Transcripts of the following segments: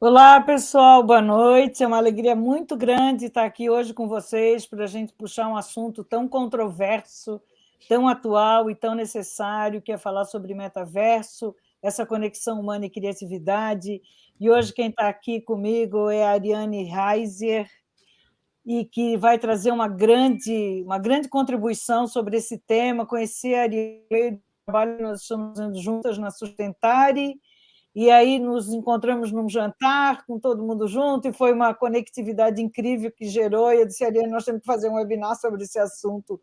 Olá, pessoal, boa noite. É uma alegria muito grande estar aqui hoje com vocês para a gente puxar um assunto tão controverso, tão atual e tão necessário, que é falar sobre metaverso, essa conexão humana e criatividade. E hoje quem está aqui comigo é a Ariane Reiser, e que vai trazer uma grande contribuição sobre esse tema. Conheci a Ariane, trabalho que nós estamos fazendo juntas na Sustentare, e aí nos encontramos num jantar com todo mundo junto, e foi uma conectividade incrível que gerou, e eu disse, Ariane, nós temos que fazer um webinar sobre esse assunto,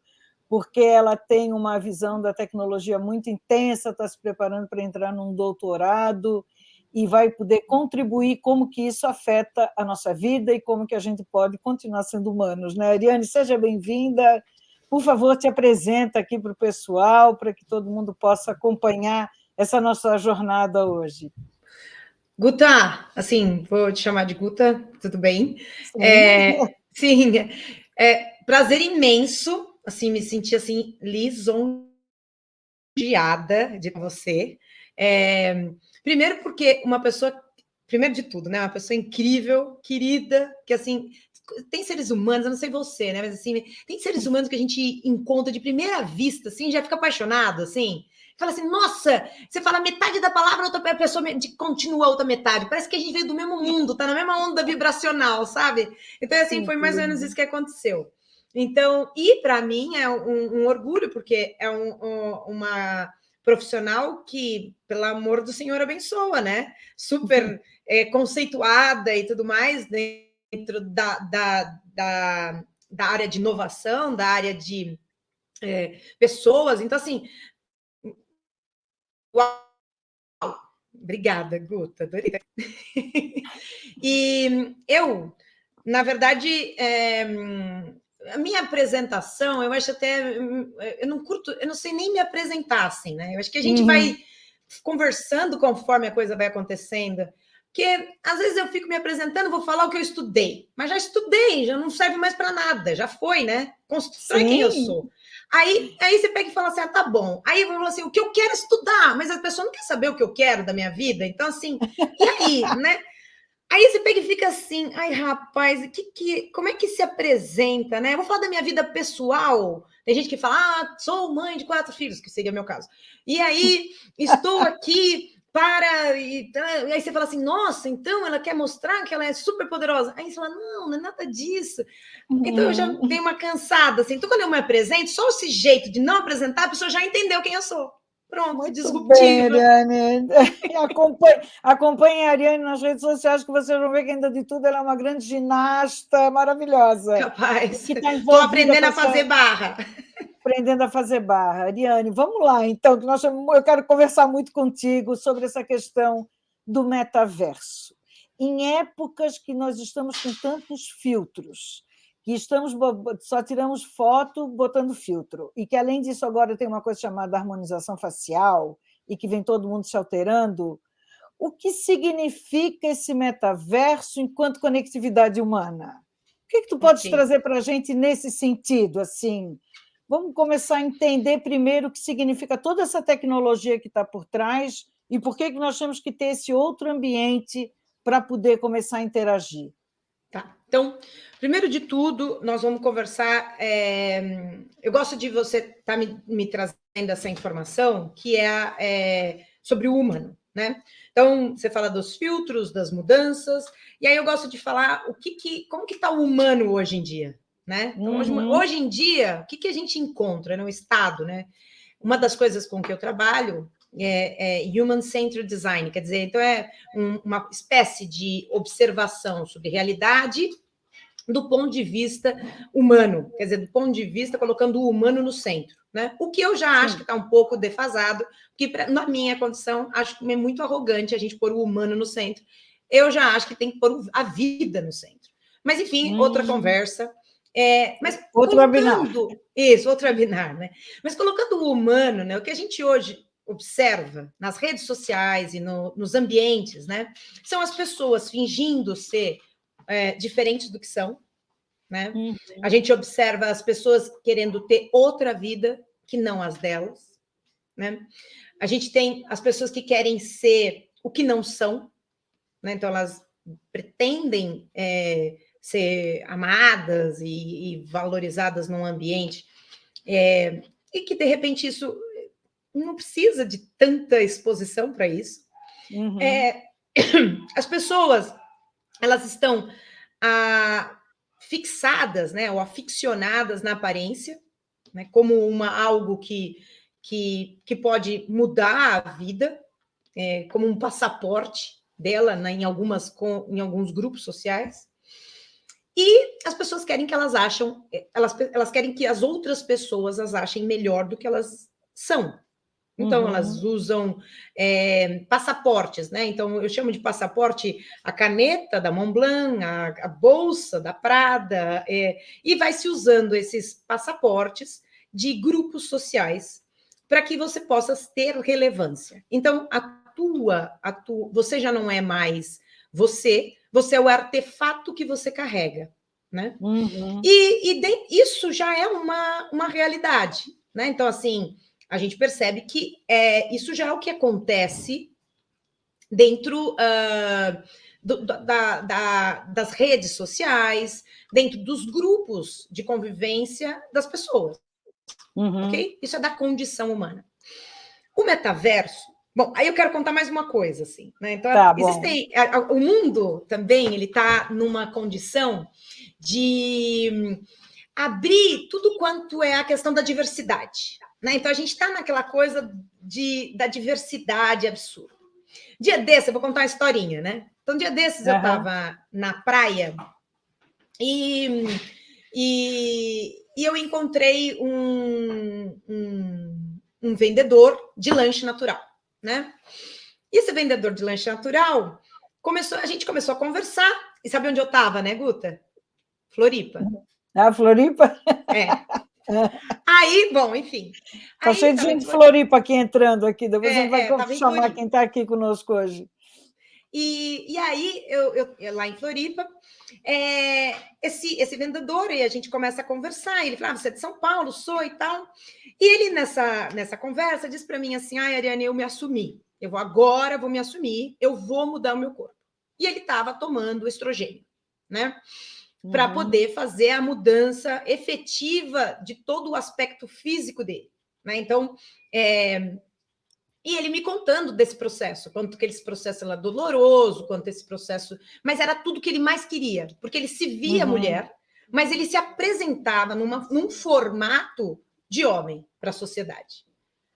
porque ela tem uma visão da tecnologia muito intensa, está se preparando para entrar num doutorado, e vai poder contribuir como que isso afeta a nossa vida e como que a gente pode continuar sendo humanos. Né? Ariane, seja bem-vinda. Por favor, te apresenta aqui para o pessoal, para que todo mundo possa acompanhar essa nossa jornada hoje. Guta, assim, vou te chamar de Guta, tudo bem? Sim. Sim, prazer imenso, assim, me senti assim lisonjeada de você. Primeiro porque primeiro de tudo, né? Uma pessoa incrível, querida, que assim tem seres humanos, eu não sei você, né? Mas assim, tem seres humanos que a gente encontra de primeira vista, assim, já fica apaixonado, assim. Fala assim, nossa, você fala metade da palavra, a pessoa continua a outra metade. Parece que a gente veio do mesmo mundo, tá na mesma onda vibracional, sabe? Então, assim, foi mais ou menos isso que aconteceu. Então, e para mim é um orgulho, porque é uma profissional que, pelo amor do Senhor, abençoa, né? Super conceituada e tudo mais, dentro da área de inovação, da área de pessoas. Então, assim, uau! Obrigada, Guta, adorei. E eu, na verdade, a minha apresentação, eu acho até. Eu não curto, eu não sei nem me apresentar assim, né? Eu acho que a gente vai conversando conforme a coisa vai acontecendo. Porque às vezes eu fico me apresentando, vou falar o que eu estudei, mas já estudei, já não serve mais para nada, já foi, né? Constrói quem eu sou. Aí você pega e fala assim: ah, tá bom. Aí eu falo assim: o que eu quero é estudar, mas a pessoa não quer saber o que eu quero da minha vida. Então, assim, e aí, né? Aí você pega e fica assim, ai, rapaz, como é que se apresenta, né? Eu vou falar da minha vida pessoal. Tem gente que fala, ah, sou mãe de 4 filhos, que seria meu caso. E aí, estou aqui para... E aí você fala assim, nossa, então ela quer mostrar que ela é super poderosa. Aí você fala, não é nada disso. Então eu já dei uma cansada, assim. Então quando eu me apresento, só esse jeito de não apresentar, a pessoa já entendeu quem eu sou. Pronto, Muito bem, disruptiva. Ariane. Acompanhe a Ariane nas redes sociais, que vocês vão ver que, ainda de tudo, ela é uma grande ginasta maravilhosa. E Capaz. que está Estou envolvida aprendendo com a fazer essa... barra. Aprendendo a fazer barra. Ariane, vamos lá, então, que eu quero conversar muito contigo sobre essa questão do metaverso. Em épocas que nós estamos com tantos filtros, que só tiramos foto botando filtro, e que, além disso, agora tem uma coisa chamada harmonização facial, e que vem todo mundo se alterando, o que significa esse metaverso enquanto conectividade humana? O que tu podes Ok. trazer para a gente nesse sentido, assim? Vamos começar a entender primeiro o que significa toda essa tecnologia que está por trás e por que nós temos que ter esse outro ambiente para poder começar a interagir. Tá. Então, primeiro de tudo, nós vamos conversar. Eu gosto de você estar me trazendo essa informação, que é sobre o humano, né? Então, você fala dos filtros, das mudanças, e aí eu gosto de falar como que está o humano hoje em dia, né? Então, hoje em dia, o que a gente encontra no estado, né? Uma das coisas com que eu trabalho é Human-Centered Design, quer dizer, então uma espécie de observação sobre realidade do ponto de vista humano, quer dizer, do ponto de vista colocando o humano no centro, né? O que eu já acho que está um pouco defasado, porque na minha condição, acho que é muito arrogante a gente pôr o humano no centro. Eu já acho que tem que pôr a vida no centro. Mas, enfim, outra conversa. Mas Outro webinar. Isso, outro webinar, né? Mas colocando o humano, né? O que a gente hoje observa nas redes sociais e nos ambientes, né? São as pessoas fingindo ser diferentes do que são, né? A gente observa as pessoas querendo ter outra vida que não as delas, né? A gente tem as pessoas que querem ser o que não são, né? Então elas pretendem ser amadas e valorizadas num ambiente, e que, de repente, isso não precisa de tanta exposição para isso. Uhum. As pessoas, elas estão fixadas, né, ou aficionadas na aparência, né, como algo que pode mudar a vida, como um passaporte dela, né, em alguns grupos sociais. E as pessoas querem que elas querem que as outras pessoas as achem melhor do que elas são. Então, elas usam passaportes, né? Então, eu chamo de passaporte a caneta da Montblanc, a bolsa da Prada, e vai se usando esses passaportes de grupos sociais para que você possa ter relevância. Então, você já não é mais você é o artefato que você carrega, né? Isso já é uma realidade, né? Então, assim, a gente percebe que isso já é o que acontece dentro das redes sociais, dentro dos grupos de convivência das pessoas, ok? Isso é da condição humana. O metaverso, bom, aí eu quero contar mais uma coisa, assim, né? Então, o mundo também, ele está numa condição de abrir tudo quanto é a questão da diversidade, né? Então, a gente está naquela coisa da diversidade absurda. Dia desses, eu vou contar uma historinha, né? Então, dia desses, eu estava na praia e eu encontrei um vendedor de lanche natural, né? E esse vendedor de lanche natural, a gente começou a conversar, e sabe onde eu estava, né, Guta? Floripa. Floripa? Aí, bom, enfim. Está cheio de gente de Floripa aqui entrando aqui, depois a gente vai chamar quem está aqui conosco hoje. E aí, eu lá em Floripa, esse vendedor, e a gente começa a conversar, ele fala, você é de São Paulo, sou e tal. E ele, nessa conversa, disse para mim assim, Ariane, eu me assumi. Agora vou me assumir, eu vou mudar o meu corpo. E ele estava tomando estrogênio, né? Para poder fazer a mudança efetiva de todo o aspecto físico dele, né? Então, e ele me contando desse processo, quanto que esse processo era doloroso, quanto esse processo... Mas era tudo que ele mais queria, porque ele se via mulher, mas ele se apresentava num formato de homem para a sociedade.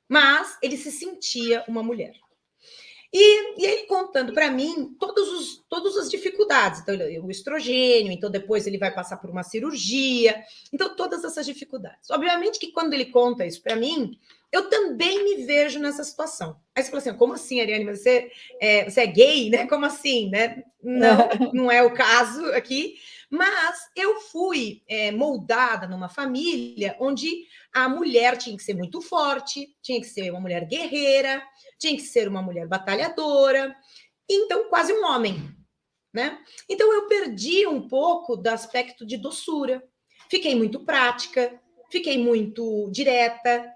Mas ele se sentia uma mulher. E ele contando para mim todas as dificuldades. Então, o estrogênio, então depois ele vai passar por uma cirurgia. Então, todas essas dificuldades. Obviamente que quando ele conta isso para mim, eu também me vejo nessa situação. Aí você fala assim, como assim, Ariane? Você é gay, né? Como assim, né? Não é o caso aqui. Mas eu fui moldada numa família onde a mulher tinha que ser muito forte, tinha que ser uma mulher guerreira, tinha que ser uma mulher batalhadora, então quase um homem, né? Então eu perdi um pouco do aspecto de doçura, fiquei muito prática, fiquei muito direta,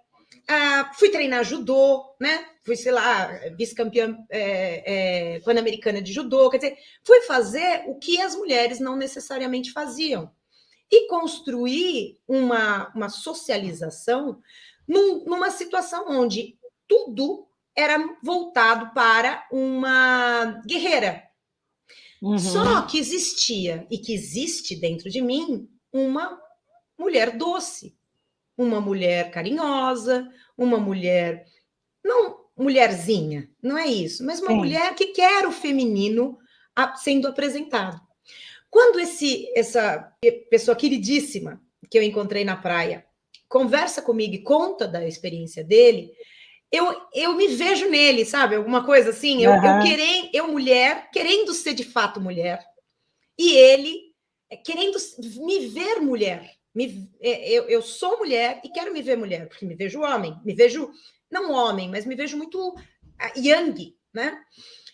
fui treinar judô, né? Fui, sei lá, vice-campeã pan-americana de judô, quer dizer, fui fazer o que as mulheres não necessariamente faziam e construir uma socialização numa situação onde tudo era voltado para uma guerreira. Só que existia e que existe dentro de mim uma mulher doce, uma mulher carinhosa, uma mulher, não mulherzinha, não é isso, mas uma mulher que quer o feminino sendo apresentado. Quando essa pessoa queridíssima que eu encontrei na praia conversa comigo e conta da experiência dele, eu me vejo nele, sabe? Alguma coisa assim, eu mulher, querendo ser de fato mulher, e ele querendo me ver mulher. Eu sou mulher e quero me ver mulher, porque me vejo homem, me vejo, não homem, mas me vejo muito yang, né?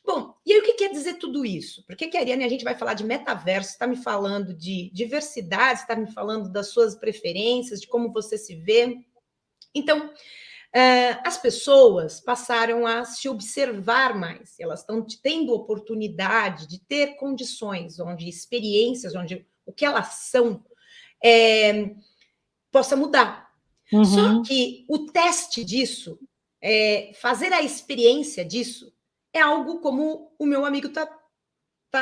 Bom, e aí o que quer dizer tudo isso? Por que, Ariane, a gente vai falar de metaverso, está me falando de diversidade, está me falando das suas preferências, de como você se vê. Então, as pessoas passaram a se observar mais, elas estão tendo oportunidade de ter condições, onde experiências, onde o que elas são possa mudar. Só que o teste disso, fazer a experiência disso, é algo como o meu amigo está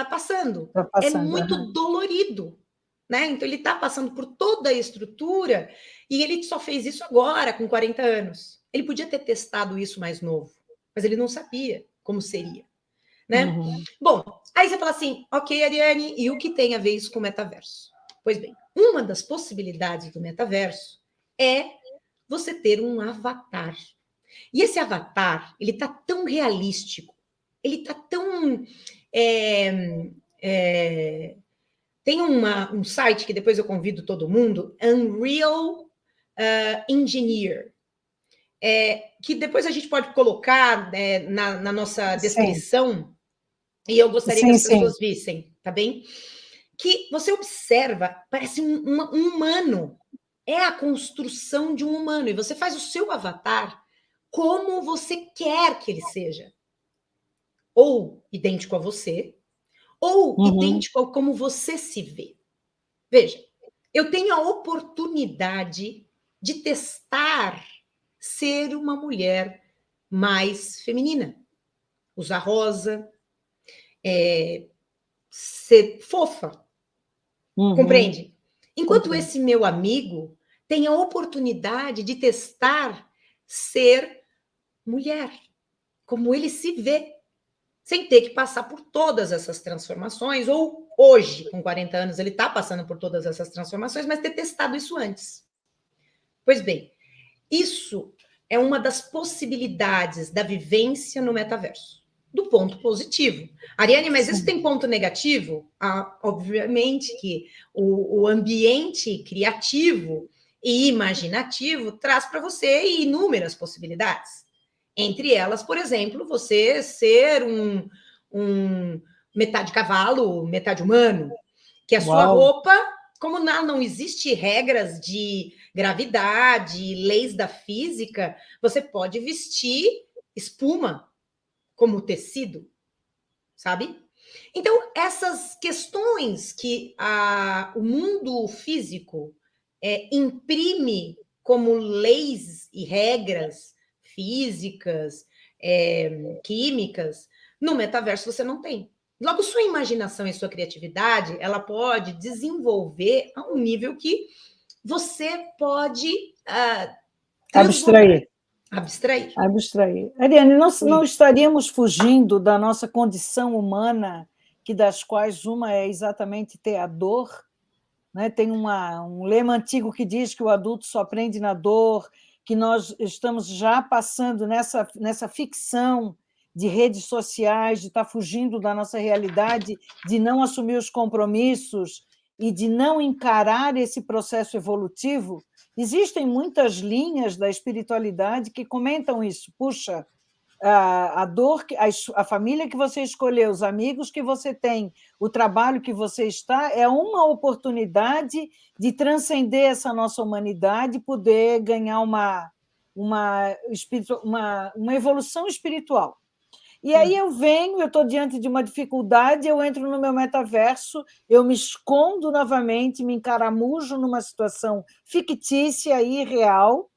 passando. É muito dolorido. Né? Então, ele está passando por toda a estrutura e ele só fez isso agora, com 40 anos. Ele podia ter testado isso mais novo, mas ele não sabia como seria. Né? Bom, aí você fala assim, ok, Ariane, e o que tem a ver isso com o metaverso? Pois bem, uma das possibilidades do metaverso é você ter um avatar. E esse avatar, ele está tão realístico, ele está tão... tem um site que depois eu convido todo mundo, Unreal Engineer, que depois a gente pode colocar na nossa descrição, e eu gostaria que as pessoas vissem, tá bem? Que você observa, parece um humano, é a construção de um humano, e você faz o seu avatar como você quer que ele seja. Ou idêntico a você, ou idêntico a como você se vê. Veja, eu tenho a oportunidade de testar ser uma mulher mais feminina. Usar rosa, ser fofa. Compreende? Enquanto esse meu amigo tem a oportunidade de testar ser mulher, como ele se vê, sem ter que passar por todas essas transformações, ou hoje, com 40 anos, ele está passando por todas essas transformações, mas ter testado isso antes. Pois bem, isso é uma das possibilidades da vivência no metaverso, do ponto positivo. Ariane, mas isso tem ponto negativo? Obviamente que o ambiente criativo e imaginativo traz para você inúmeras possibilidades. Entre elas, por exemplo, você ser um metade cavalo, metade humano, que a sua roupa, como não existe regras de gravidade, leis da física, você pode vestir espuma como tecido, sabe? Então, essas questões que o mundo físico imprime como leis e regras físicas, químicas, no metaverso você não tem. Logo, sua imaginação e sua criatividade, ela pode desenvolver a um nível que você pode abstrair. Ariane, não estaríamos fugindo da nossa condição humana, que das quais uma é exatamente ter a dor? Né? Tem um lema antigo que diz que o adulto só aprende na dor, que nós estamos já passando nessa ficção de redes sociais, de estar fugindo da nossa realidade, de não assumir os compromissos e de não encarar esse processo evolutivo. Existem muitas linhas da espiritualidade que comentam isso. Puxa, a dor, a família que você escolheu, os amigos que você tem, o trabalho que você está, é uma oportunidade de transcender essa nossa humanidade, poder ganhar uma evolução espiritual. E aí eu estou diante de uma dificuldade, eu entro no meu metaverso, eu me escondo novamente, me encaramujo numa situação fictícia e irreal,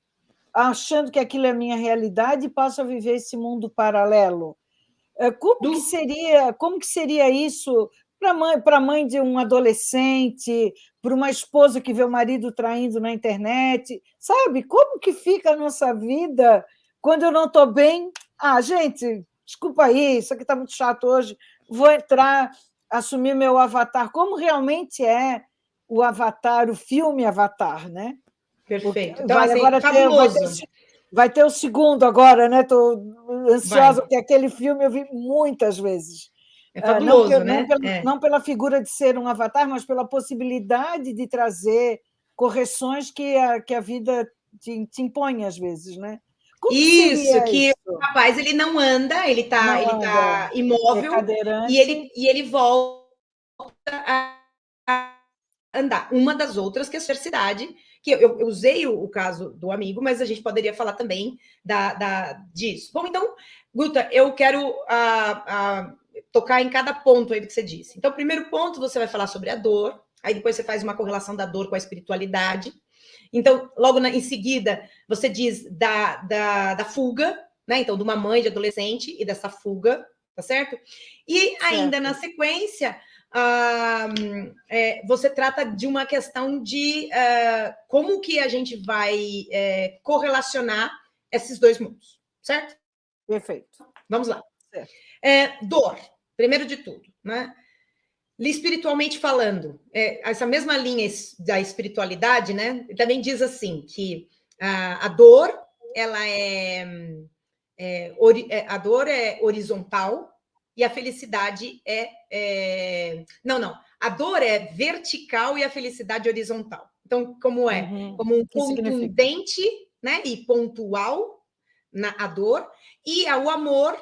achando que aquilo é a minha realidade e passo a viver esse mundo paralelo. Como que seria isso para a mãe de um adolescente, para uma esposa que vê o marido traindo na internet? Sabe? Como que fica a nossa vida quando eu não estou bem? Gente, desculpa aí, isso aqui está muito chato hoje, vou entrar, assumir meu avatar. Como realmente é o Avatar, o filme Avatar, né? Perfeito. Então, agora vai ter o segundo agora, né? Estou ansiosa, porque aquele filme eu vi muitas vezes. É fabuloso, né? Não pela figura de ser um avatar, mas pela possibilidade de trazer correções que a vida te impõe às vezes, né? Como que o rapaz ele não anda, ele está imóvel, e ele volta a andar. Uma das outras que é a diversidade, que eu usei o caso do amigo, mas a gente poderia falar também disso. Bom, então, Guta, eu quero tocar em cada ponto aí do que você disse. Então, o primeiro ponto, você vai falar sobre a dor, aí depois você faz uma correlação da dor com a espiritualidade. Então, logo em seguida, você diz da fuga, né? Então, de uma mãe de adolescente e dessa fuga, tá certo? E ainda na sequência, você trata de uma questão de como que a gente vai correlacionar esses dois mundos, certo? Perfeito. Vamos lá. Dor, primeiro de tudo, né? Espiritualmente falando, essa mesma linha da espiritualidade, né? Também diz assim que a dor, ela a dor é horizontal e a felicidade não, a dor é vertical e a felicidade horizontal. Então, como é? Como um contundente, né? E pontual a dor, e o amor,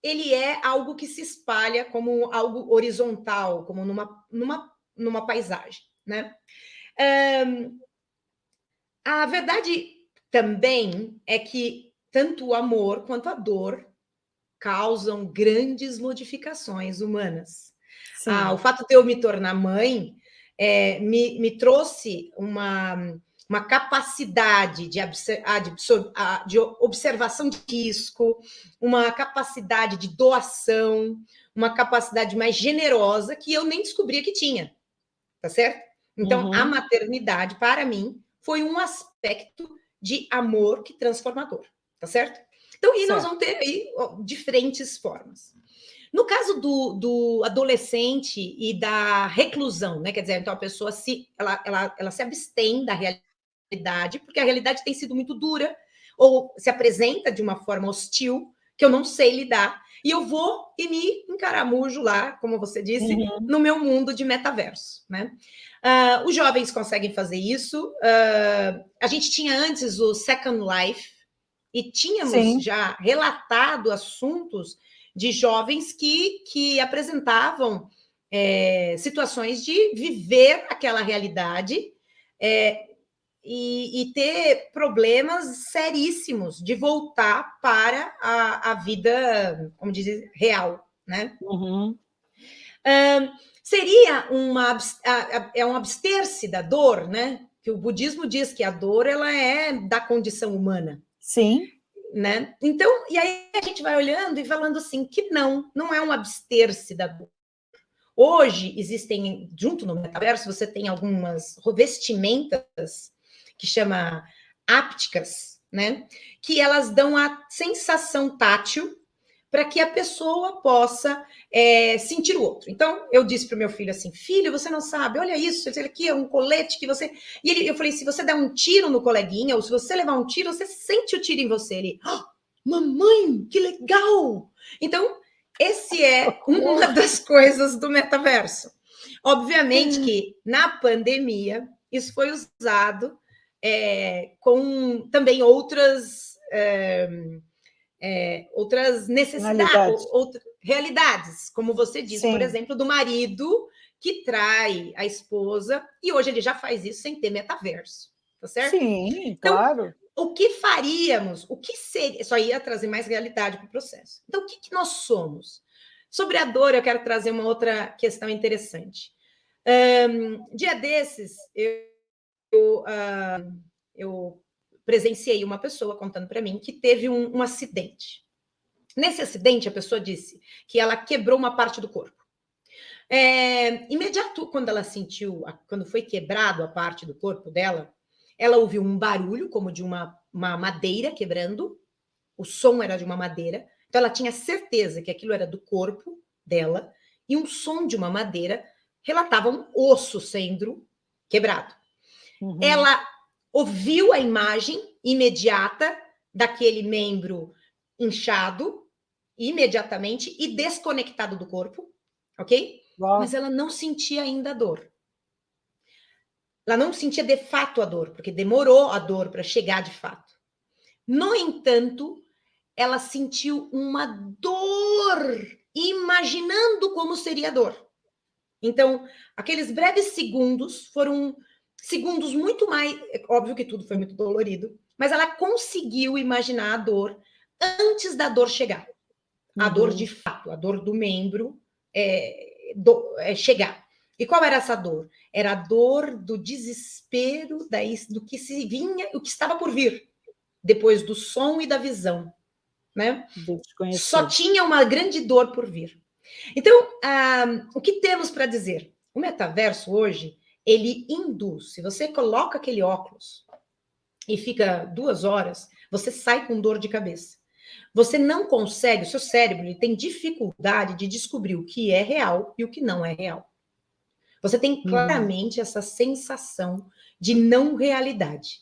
ele é algo que se espalha como algo horizontal, como numa paisagem, né? A verdade também é que tanto o amor quanto a dor causam grandes modificações humanas. O fato de eu me tornar mãe me trouxe uma capacidade de observação de risco, uma capacidade de doação, uma capacidade mais generosa que eu nem descobria que tinha, tá certo? Então, a maternidade, para mim, foi um aspecto de amor que transformador, tá certo? Então, e nós vamos ter aí diferentes formas. No caso do adolescente e da reclusão, né? Quer dizer, então a pessoa ela se abstém da realidade, porque a realidade tem sido muito dura, ou se apresenta de uma forma hostil, que eu não sei lidar, e eu vou e me encaramujo lá, como você disse, no meu mundo de metaverso, né? Os jovens conseguem fazer isso. A gente tinha antes o Second Life, e tínhamos já relatado assuntos de jovens que apresentavam situações de viver aquela realidade e ter problemas seríssimos de voltar para a vida, como dizer, real, né? Seria um abster-se da dor, né? Que o budismo diz que a dor ela é da condição humana. Sim. Né? Então, e aí a gente vai olhando e falando assim que não é um abster-se da dor. Hoje existem, junto no metaverso, você tem algumas vestimentas que chama ápticas, né? Que elas dão a sensação tátil para que a pessoa possa sentir o outro. Então, eu disse para o meu filho assim, filho, você não sabe, olha isso, esse aqui é um colete que você... E eu falei, se você der um tiro no coleguinha, ou se você levar um tiro, você sente o tiro em você. Ele, mamãe, que legal! Então, esse é uma das coisas do metaverso. Obviamente que, na pandemia, isso foi usado com também outras necessidades, outras realidades, como você disse, por exemplo, do marido que trai a esposa, e hoje ele já faz isso sem ter metaverso, tá certo? Sim, claro. Então, o que faríamos? O que seria? Só ia trazer mais realidade para o processo. Então, o que nós somos? Sobre a dor, eu quero trazer uma outra questão interessante. Dia desses, eu presenciei uma pessoa contando para mim que teve um acidente. Nesse acidente, a pessoa disse que ela quebrou uma parte do corpo. Imediato, quando ela sentiu, quando foi quebrado a parte do corpo dela, ela ouviu um barulho, como de uma madeira quebrando, o som era de uma madeira, então ela tinha certeza que aquilo era do corpo dela, e um som de uma madeira relatava um osso sendo quebrado. Ela ouviu a imagem imediata daquele membro inchado, imediatamente, e desconectado do corpo, ok? Mas ela não sentia ainda a dor. Ela não sentia de fato a dor, porque demorou a dor para chegar de fato. No entanto, ela sentiu uma dor, imaginando como seria a dor. Então, aqueles breves segundos foram segundos muito mais. Óbvio que tudo foi muito dolorido, mas ela conseguiu imaginar a dor antes da dor chegar. A dor de fato, a dor do membro chegar. E qual era essa dor? Era a dor do desespero do que se vinha, o que estava por vir, depois do som e da visão, né? Só tinha uma grande dor por vir. Então, o que temos para dizer? O metaverso hoje, ele induz. Se você coloca aquele óculos e fica 2 horas, você sai com dor de cabeça. Você não consegue, o seu cérebro ele tem dificuldade de descobrir o que é real e o que não é real. Você tem claramente essa sensação de não realidade.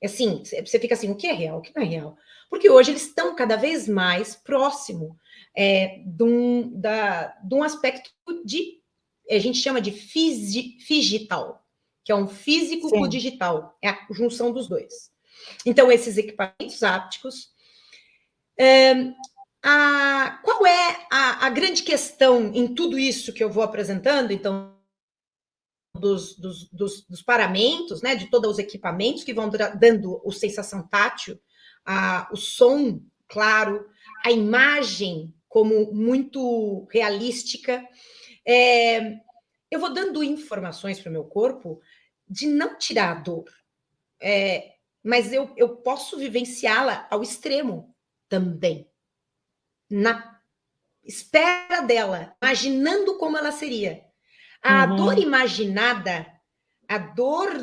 Assim, você fica assim, o que é real, o que não é real? Porque hoje eles estão cada vez mais próximo de um aspecto a gente chama de digital, que é um físico com digital, é a junção dos dois. Então, esses equipamentos ápticos. Qual é a grande questão em tudo isso que eu vou apresentando, então, dos paramentos, né, de todos os equipamentos que vão dando a sensação tátil, o som claro, a imagem como muito realística. Eu vou dando informações para o meu corpo de não tirar a dor, mas eu posso vivenciá-la ao extremo também, na espera dela, imaginando como ela seria. A dor imaginada, a dor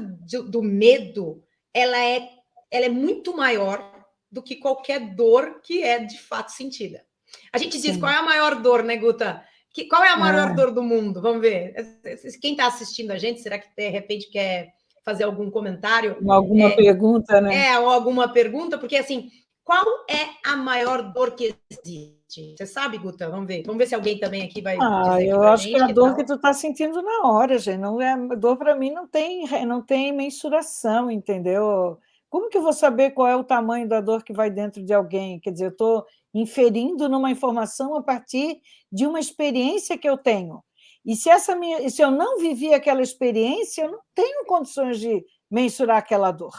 do medo, ela é muito maior do que qualquer dor que é de fato sentida. A gente diz qual é a maior dor, né, Guta? Qual é a maior dor do mundo? Vamos ver. Quem está assistindo a gente, será que de repente quer fazer algum comentário? Alguma pergunta, né? Ou alguma pergunta, porque assim, qual é a maior dor que existe? Você sabe, Guta? Vamos ver se alguém também aqui vai dizer eu pra acho gente. Que a dor que tu está sentindo na hora, gente. Não é, dor para mim não tem mensuração, entendeu? Como que eu vou saber qual é o tamanho da dor que vai dentro de alguém? Quer dizer, eu estou inferindo numa informação a partir de uma experiência que eu tenho. E se eu não vivi aquela experiência, eu não tenho condições de mensurar aquela dor.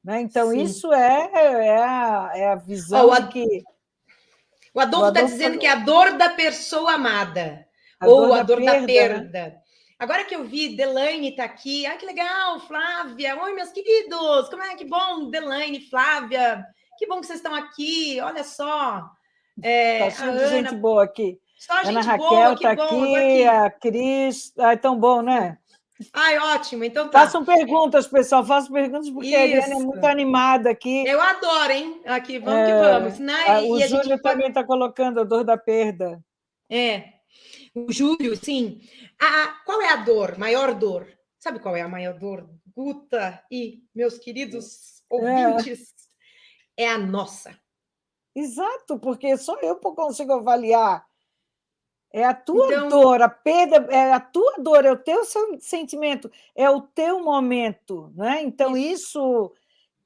Né? Então, Sim. Isso é a visão de que... O Adolfo está dizendo que é a dor da pessoa amada, a dor da perda. Né? Agora que eu vi, Delaine está aqui. Que legal, Flávia. Oi, meus queridos. Como é que bom, Delaine, Flávia. Que bom que vocês estão aqui. Olha só. Está cheio de gente boa aqui. Só Ana gente Raquel boa, está aqui, a Cris. Tão bom, né? Ótimo. Então tá. Façam perguntas, pessoal. Façam perguntas, porque a Eliane é muito animada aqui. Eu adoro, hein? Aqui, vamos que vamos. O Júlio também está colocando a dor da perda. O Júlio, sim. Qual é a dor, maior dor? Sabe qual é a maior dor, Guta e meus queridos ouvintes? É a nossa. Exato, porque só eu consigo avaliar. É a tua dor, a perda, é a tua dor, é o teu sentimento, é o teu momento. Né? Então, isso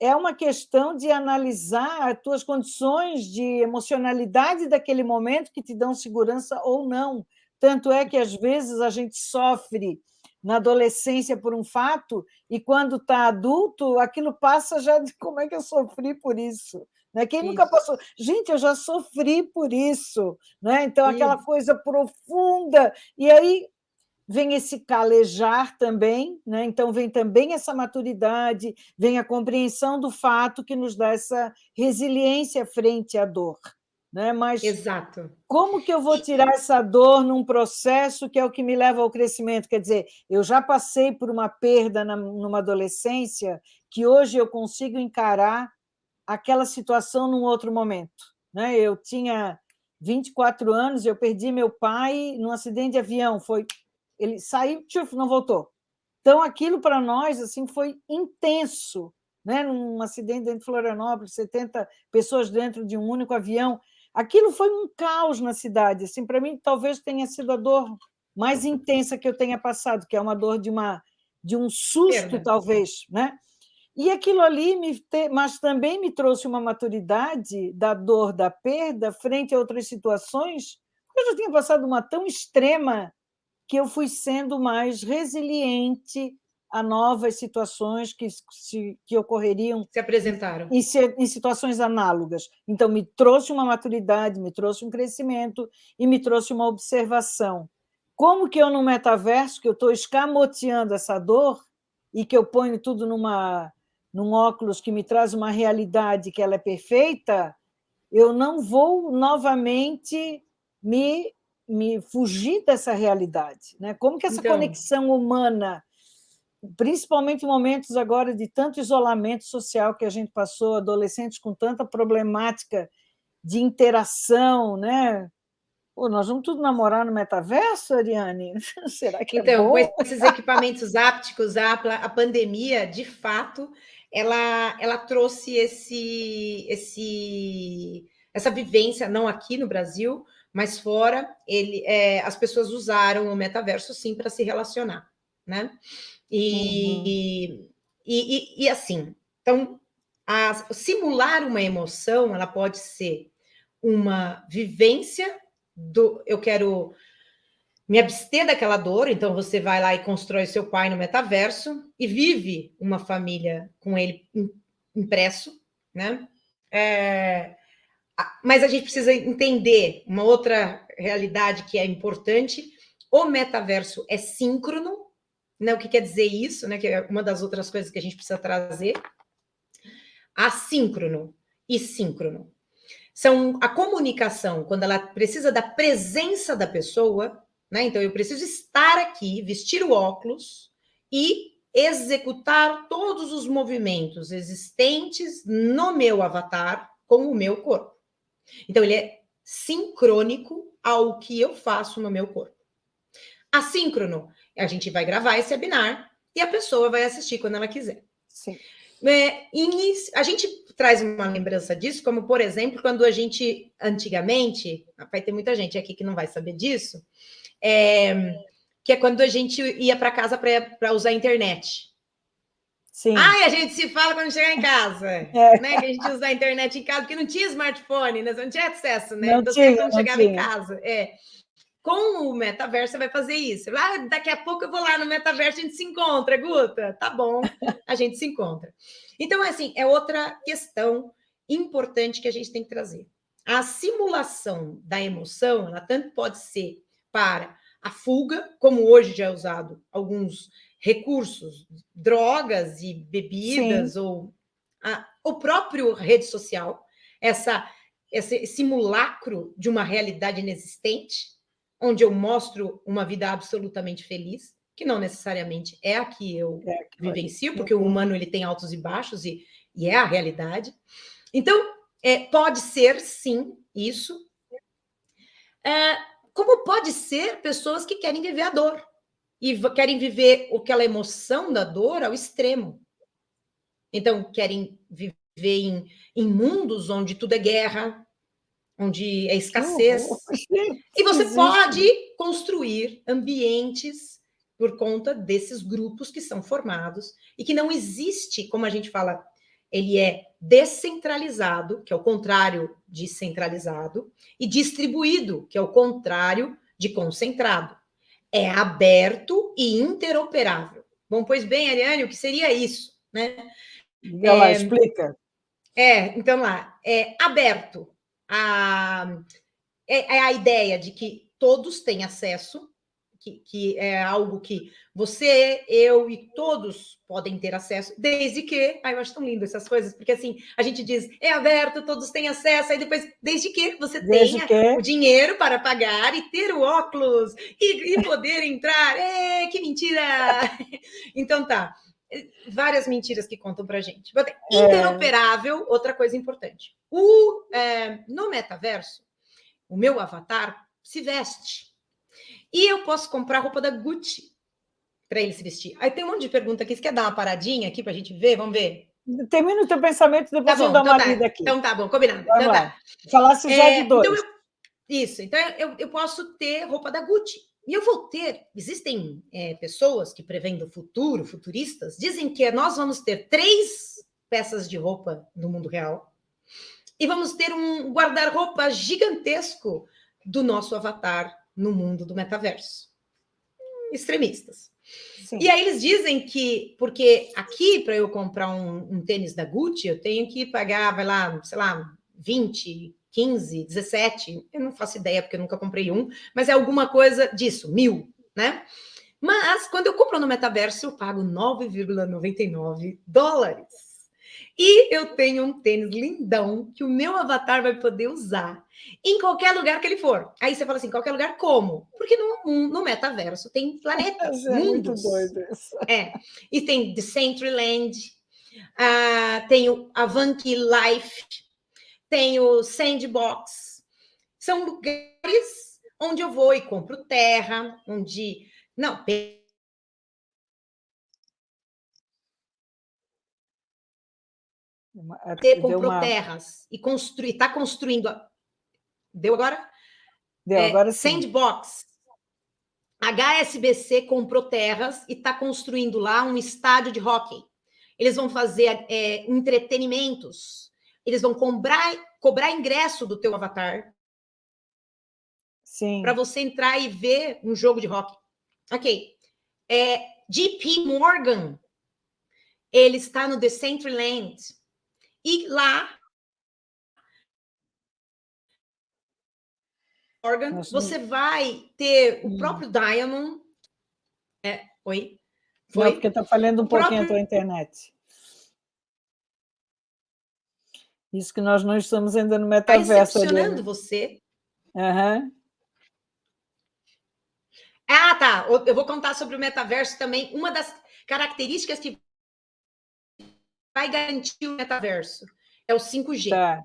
é uma questão de analisar as tuas condições de emocionalidade daquele momento que te dão segurança ou não. Tanto é que, às vezes, a gente sofre na adolescência por um fato e, quando está adulto, aquilo passa já de como é que eu sofri por isso. Né? Quem nunca passou? Gente, eu já sofri por isso. Né? Então, aquela coisa profunda. E aí vem esse calejar também, né? Então vem também essa maturidade, vem a compreensão do fato que nos dá essa resiliência frente à dor. Né? Mas Exato. Como que eu vou tirar essa dor num processo que é o que me leva ao crescimento? Quer dizer, eu já passei por uma perda numa adolescência que hoje eu consigo encarar aquela situação num outro momento. Né? Eu tinha 24 anos, eu perdi meu pai num acidente de avião, ele saiu, não voltou. Então, aquilo para nós assim, foi intenso. Né? Num acidente dentro de Florianópolis, 70 pessoas dentro de um único avião. Aquilo foi um caos na cidade. Assim, para mim, talvez tenha sido a dor mais intensa que eu tenha passado, que é uma dor de um susto, perda. Talvez. Né? E aquilo ali mas também me trouxe uma maturidade da dor da perda frente a outras situações. Eu já tinha passado uma tão extrema que eu fui sendo mais resiliente a novas situações que ocorreriam Se apresentaram. em situações análogas. Então, me trouxe uma maturidade, me trouxe um crescimento e me trouxe uma observação. Como que eu, no metaverso, que eu estou escamoteando essa dor e que eu ponho tudo num óculos que me traz uma realidade que ela é perfeita, eu não vou novamente me fugir dessa realidade, né? Como que essa conexão humana, principalmente em momentos agora de tanto isolamento social que a gente passou, adolescentes com tanta problemática de interação, né? Pô, nós vamos tudo namorar no metaverso, Ariane? Será que então, bom? com esses equipamentos ápticos, a pandemia, de fato, ela trouxe essa vivência, não aqui no Brasil, mas fora, as pessoas usaram o metaverso, sim, para se relacionar, né? E assim, então, simular uma emoção, ela pode ser uma vivência eu quero me abster daquela dor, então você vai lá e constrói seu pai no metaverso e vive uma família com ele impresso, né? Mas a gente precisa entender uma outra realidade que é importante. O metaverso é síncrono, né? O que quer dizer isso, né? Que é uma das outras coisas que a gente precisa trazer. Assíncrono e síncrono são a comunicação, quando ela precisa da presença da pessoa, né? Então, eu preciso estar aqui, vestir o óculos e executar todos os movimentos existentes no meu avatar com o meu corpo. Então, ele é sincrônico ao que eu faço no meu corpo. Assíncrono, a gente vai gravar esse webinar e a pessoa vai assistir quando ela quiser. Sim. A gente traz uma lembrança disso, como, por exemplo, quando a gente, antigamente, vai ter muita gente aqui que não vai saber disso, que é quando a gente ia para casa para usar a internet. Sim. A gente se fala quando chegar em casa, né? Que a gente usa a internet em casa, porque não tinha smartphone, né? Não tinha acesso, né? Não tinha, quando chegava em casa. Com o metaverso, você vai fazer isso. Daqui a pouco eu vou lá no metaverso, a gente se encontra, Guta. Tá bom, a gente se encontra. Então, assim, é outra questão importante que a gente tem que trazer. A simulação da emoção, ela tanto pode ser para a fuga, como hoje já é usado alguns recursos, drogas e bebidas, ou o próprio rede social, esse simulacro de uma realidade inexistente, onde eu mostro uma vida absolutamente feliz, que não necessariamente é a que eu vivencio, porque o humano ele tem altos e baixos e é a realidade. Então, pode ser, sim, isso. Como pode ser pessoas que querem viver a dor e querem viver aquela emoção da dor ao extremo. Então, querem viver em mundos onde tudo é guerra, onde é escassez. E você pode construir ambientes por conta desses grupos que são formados e que não existe, como a gente fala, ele é descentralizado, que é o contrário de centralizado, e distribuído, que é o contrário de concentrado. É aberto e interoperável. Bom, pois bem, Ariane, o que seria isso, né? Diga lá, explica. Então lá, é aberto. É a ideia de que todos têm acesso, que é algo que você, eu e todos podem ter acesso, desde que... eu acho tão lindo essas coisas, porque assim, a gente diz, é aberto, todos têm acesso, aí depois, desde que você tenha o dinheiro para pagar e ter o óculos e poder entrar. Que mentira! Então tá, várias mentiras que contam pra gente. Interoperável, outra coisa importante. No metaverso, o meu avatar se veste. E eu posso comprar roupa da Gucci para ele se vestir. Aí tem um monte de pergunta aqui. Você quer dar uma paradinha aqui para a gente ver? Vamos ver. Termina o teu pensamento, depois eu dou uma lida aqui. Então tá bom, combinado. Vamos lá. Falasse já de dois. Então, eu posso ter roupa da Gucci. E eu vou ter... Existem pessoas que prevendo o futuro, futuristas, dizem que nós vamos ter 3 peças de roupa no mundo real e vamos ter um guarda-roupa gigantesco do nosso avatar no mundo do metaverso. Extremistas. Sim. E aí eles dizem que, porque aqui, para eu comprar um tênis da Gucci, eu tenho que pagar, vai lá, sei lá, 20, 15, 17, eu não faço ideia, porque eu nunca comprei um, mas é alguma coisa disso, 1.000, né? Mas quando eu compro no metaverso, eu pago 9,99 dólares. E eu tenho um tênis lindão que o meu avatar vai poder usar em qualquer lugar que ele for. Aí você fala assim, qualquer lugar como? Porque no metaverso tem planetas, É muito mundos. doido isso. E tem Decentraland, tem o Avanti Life, tem o Sandbox. São lugares onde eu vou e compro terra, onde... Não, comprou terras e está construindo. Deu agora? Deu, agora sim. Sandbox. HSBC comprou terras e está construindo lá um estádio de hóquei. Eles vão fazer entretenimentos. Eles vão cobrar ingresso do teu avatar para você entrar e ver um jogo de hóquei. Ok. JP Morgan, ele está no Decentraland. E lá, Morgan, você vai ter o próprio Diamond. Oi? Foi? Não, porque está falhando um pouquinho a tua internet. Isso que nós não estamos ainda no metaverso. Está recepcionando você. Uhum. Tá. Eu vou contar sobre o metaverso também. Uma das características que vai garantir o metaverso é o 5G. Tá.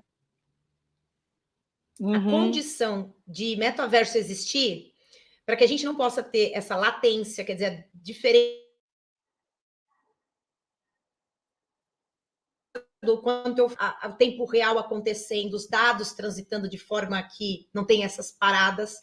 Uhum. A condição de metaverso existir, para que a gente não possa ter essa latência, quer dizer, diferente do quanto o tempo real acontecendo, os dados transitando de forma que não tem essas paradas,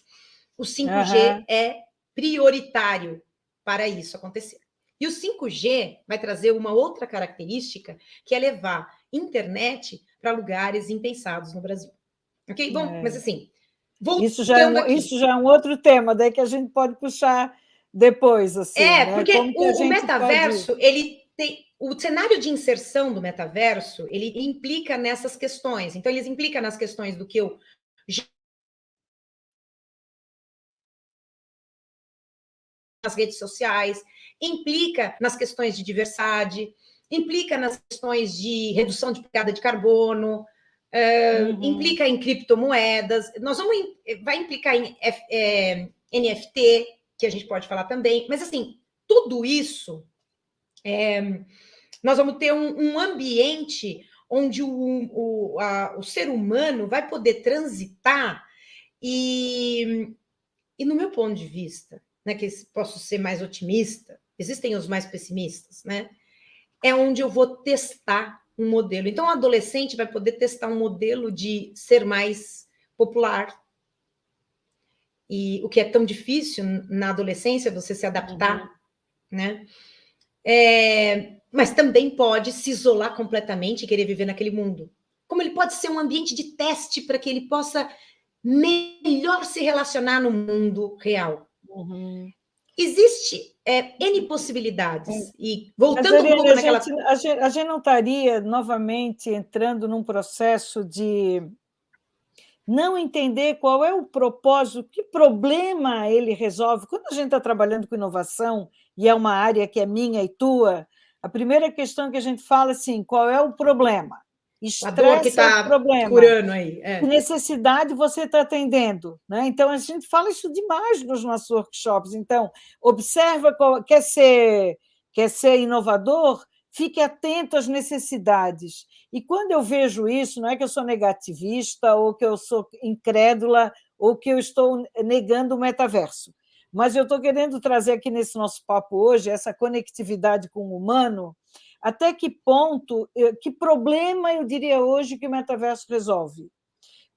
o 5G é prioritário para isso acontecer. E o 5G vai trazer uma outra característica, que é levar internet para lugares impensados no Brasil. Ok? Bom, mas assim, isso já é um outro tema, daí que a gente pode puxar depois. Assim, porque o metaverso, ele tem... O cenário de inserção do metaverso, ele implica nessas questões. Então, eles implicam nas questões do que eu... nas redes sociais, implica nas questões de diversidade, implica nas questões de redução de pegada de carbono, implica em criptomoedas, vai implicar em NFT, que a gente pode falar também, mas assim, tudo isso, nós vamos ter um ambiente onde o ser humano vai poder transitar e no meu ponto de vista, né, que posso ser mais otimista, existem os mais pessimistas, né? É onde eu vou testar um modelo. Então, o adolescente vai poder testar um modelo de ser mais popular. E o que é tão difícil na adolescência, você se adaptar, né? Mas também pode se isolar completamente e querer viver naquele mundo. Como ele pode ser um ambiente de teste para que ele possa melhor se relacionar no mundo real. Existe N possibilidades. E voltando Ariane, um pouco naquela... A gente não estaria novamente entrando num processo de não entender qual é o propósito, que problema ele resolve. Quando a gente está trabalhando com inovação, e é uma área que é minha e tua, a primeira questão que a gente fala é assim, qual é o problema? A dor que está curando aí. Que necessidade você está atendendo? Né? Então, a gente fala isso demais nos nossos workshops. Então, observa, quer ser inovador? Fique atento às necessidades. E quando eu vejo isso, não é que eu sou negativista, ou que eu sou incrédula, ou que eu estou negando o metaverso, mas eu estou querendo trazer aqui nesse nosso papo hoje essa conectividade com o humano. Até que ponto, que problema eu diria hoje que o metaverso resolve?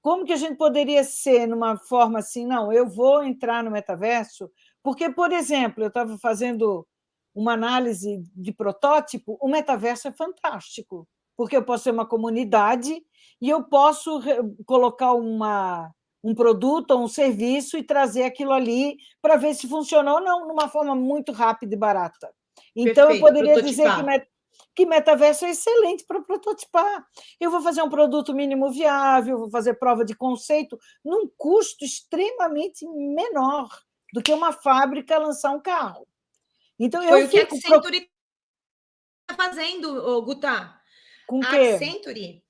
Como que a gente poderia ser numa forma assim, não, eu vou entrar no metaverso, porque, por exemplo, eu estava fazendo uma análise de protótipo, o metaverso é fantástico, porque eu posso ser uma comunidade e eu posso colocar um produto ou um serviço e trazer aquilo ali para ver se funciona ou não, numa forma muito rápida e barata. Então, eu Perfeito, poderia dizer prototipar. que metaverso é excelente para prototipar. Eu vou fazer um produto mínimo viável, vou fazer prova de conceito, num custo extremamente menor do que uma fábrica lançar um carro. Então, eu Foi o que a fico Accenture está fazendo, Guta. com o A quê? Accenture,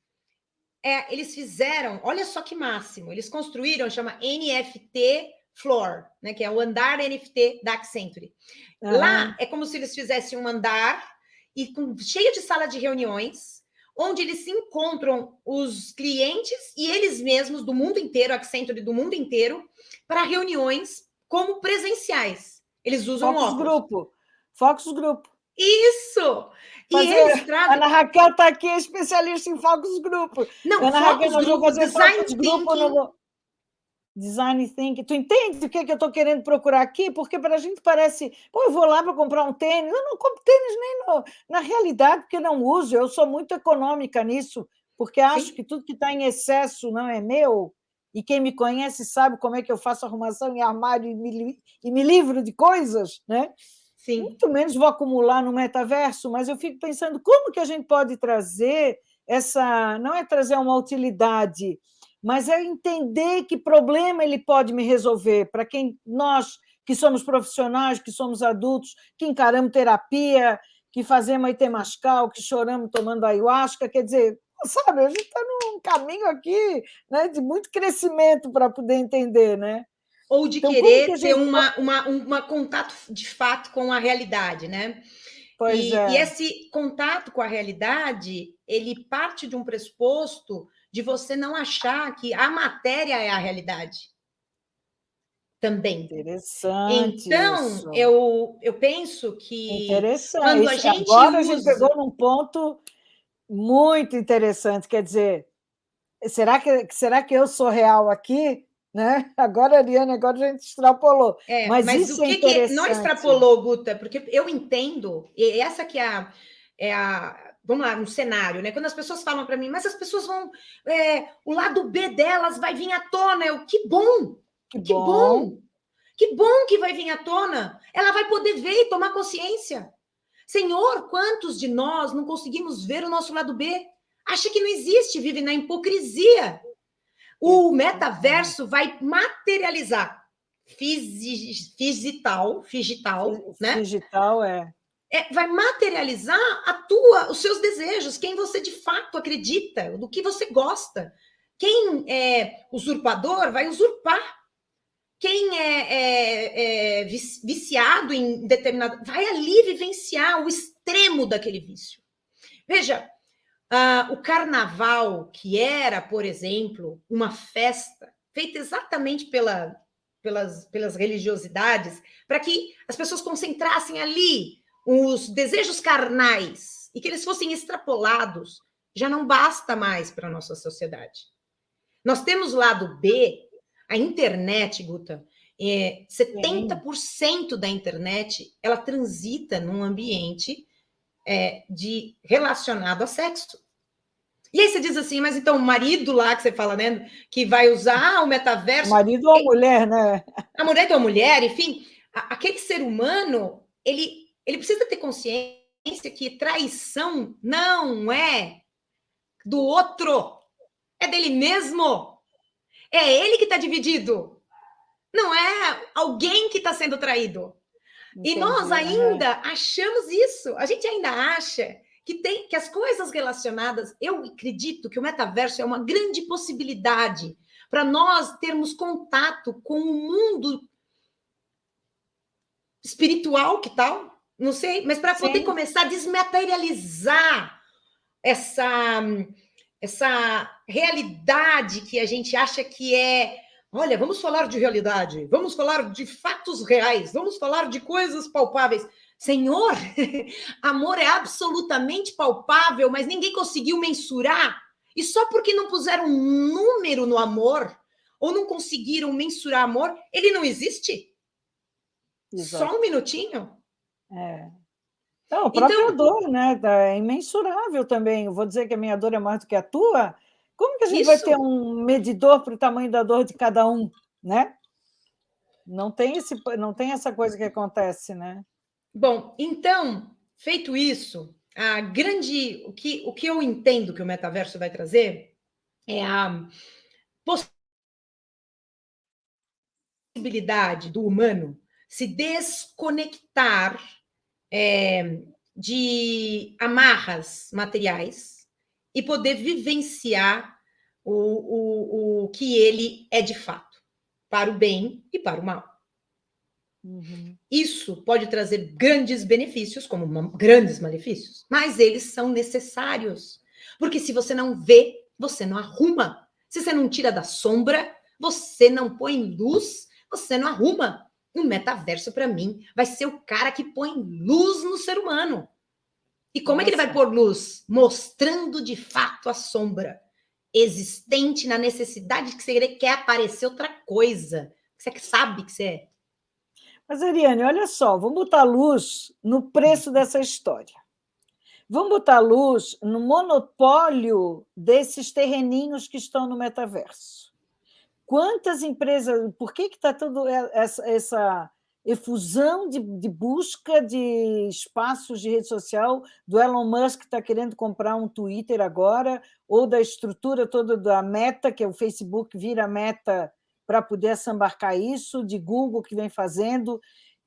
eles fizeram, olha só que máximo, eles construíram, chama NFT Floor, né, que é o andar NFT da Accenture. Lá é como se eles fizessem um andar e cheio de sala de reuniões, onde eles se encontram os clientes e eles mesmos do mundo inteiro, Accenture do mundo inteiro, para reuniões como presenciais. Eles usam Focus óculos. Grupo. Focus Grupo. Isso! E eles Fazer... trazem... Ana Raquel está aqui, especialista em Focus Grupo. Não, Ana Raquel, focus nós vamos grupo, fazer Focus design Grupo thinking. no Design Thinking. Tu entende o que eu estou querendo procurar aqui? Porque para a gente parece, pô, eu vou lá para comprar um tênis. Eu não compro tênis nem na realidade, porque não uso. Eu sou muito econômica nisso, porque acho Sim. que tudo que está em excesso não é meu. E quem me conhece sabe como é que eu faço arrumação em armário e me livro de coisas, né? Sim. Muito menos vou acumular no metaverso, mas eu fico pensando como que a gente pode trazer essa... Não é trazer uma utilidade, mas é entender que problema ele pode me resolver, para quem nós que somos profissionais, que somos adultos, que encaramos terapia, que fazemos temazcal, que choramos tomando ayahuasca, quer dizer, sabe, a gente está num caminho aqui, né, de muito crescimento para poder entender, né? Ou de Então, como que a querer ter gente pode... uma contato de fato com a realidade, né? Pois E é. esse contato com a realidade, ele parte de um pressuposto de você não achar que a matéria é a realidade também. Interessante Então, isso. eu penso que Interessante. quando a gente Agora a gente usa... pegou num ponto muito interessante. Quer dizer, será que eu sou real aqui? Né? Agora, Ariane, agora a gente extrapolou. Mas mas o isso é que não interessante. extrapolou, Guta? Porque eu entendo, e essa que vamos lá, um cenário, né? Quando as pessoas falam para mim, mas as pessoas vão, o lado B delas vai vir à tona. Que bom, Que que bom. bom, que bom que vai vir à tona. Ela vai poder ver e tomar consciência. Senhor, quantos de nós não conseguimos ver o nosso lado B? Acha que não existe, vive na hipocrisia. O metaverso vai materializar digital, né? Digital é. Vai materializar os seus desejos, quem você de fato acredita, do que você gosta. Quem é usurpador vai usurpar. Quem é viciado em determinado... vai ali vivenciar o extremo daquele vício. Veja, o carnaval, que era, por exemplo, uma festa feita exatamente pelas religiosidades, para que as pessoas concentrassem ali os desejos carnais e que eles fossem extrapolados, já não basta mais para a nossa sociedade. Nós temos lado B, a internet, Guta, 70% da internet, ela transita num ambiente relacionado a sexo. E aí você diz assim, mas então o marido lá que você fala, né, que vai usar o metaverso... Marido ou mulher, né? A mulher ou a mulher, enfim, aquele ser humano, ele precisa ter consciência que traição não é do outro, é dele mesmo. É ele que está dividido. Não é alguém que está sendo traído. Entendi. E nós ainda achamos isso. A gente ainda acha que as coisas relacionadas... Eu acredito que o metaverso é uma grande possibilidade para nós termos contato com o mundo espiritual, que tal? Não sei, mas para poder começar a desmaterializar essa realidade que a gente acha que é... Olha, vamos falar de realidade, vamos falar de fatos reais, vamos falar de coisas palpáveis. Senhor, amor é absolutamente palpável, mas ninguém conseguiu mensurar. E só porque não puseram um número no amor, ou não conseguiram mensurar amor, ele não existe? Exato. Só um minutinho? Não, a própria dor, né? É imensurável também. Eu vou dizer que a minha dor é mais do que a tua. Como que a gente vai ter um medidor para o tamanho da dor de cada um, né? Não tem essa coisa que acontece, né? Bom, então, feito isso, o que eu entendo que o metaverso vai trazer é a possibilidade do humano se desconectar de amarras materiais e poder vivenciar o que ele é de fato, para o bem e para o mal. Uhum. Isso pode trazer grandes benefícios, como grandes malefícios, mas eles são necessários. Porque se você não vê, você não arruma. Se você não tira da sombra, você não põe luz, você não arruma. O metaverso, para mim, vai ser o cara que põe luz no ser humano. E como é que ele vai pôr luz? Mostrando de fato a sombra existente na necessidade que você quer aparecer outra coisa. Você sabe que você é. Mas, Ariane, olha só, vamos botar luz no preço dessa história. Vamos botar luz no monopólio desses terreninhos que estão no metaverso. Quantas empresas... Por que está toda essa efusão de busca de espaços de rede social do Elon Musk, que está querendo comprar um Twitter agora, ou da estrutura toda da Meta, que é o Facebook vira Meta para poder assambarcar isso, de Google, que vem fazendo...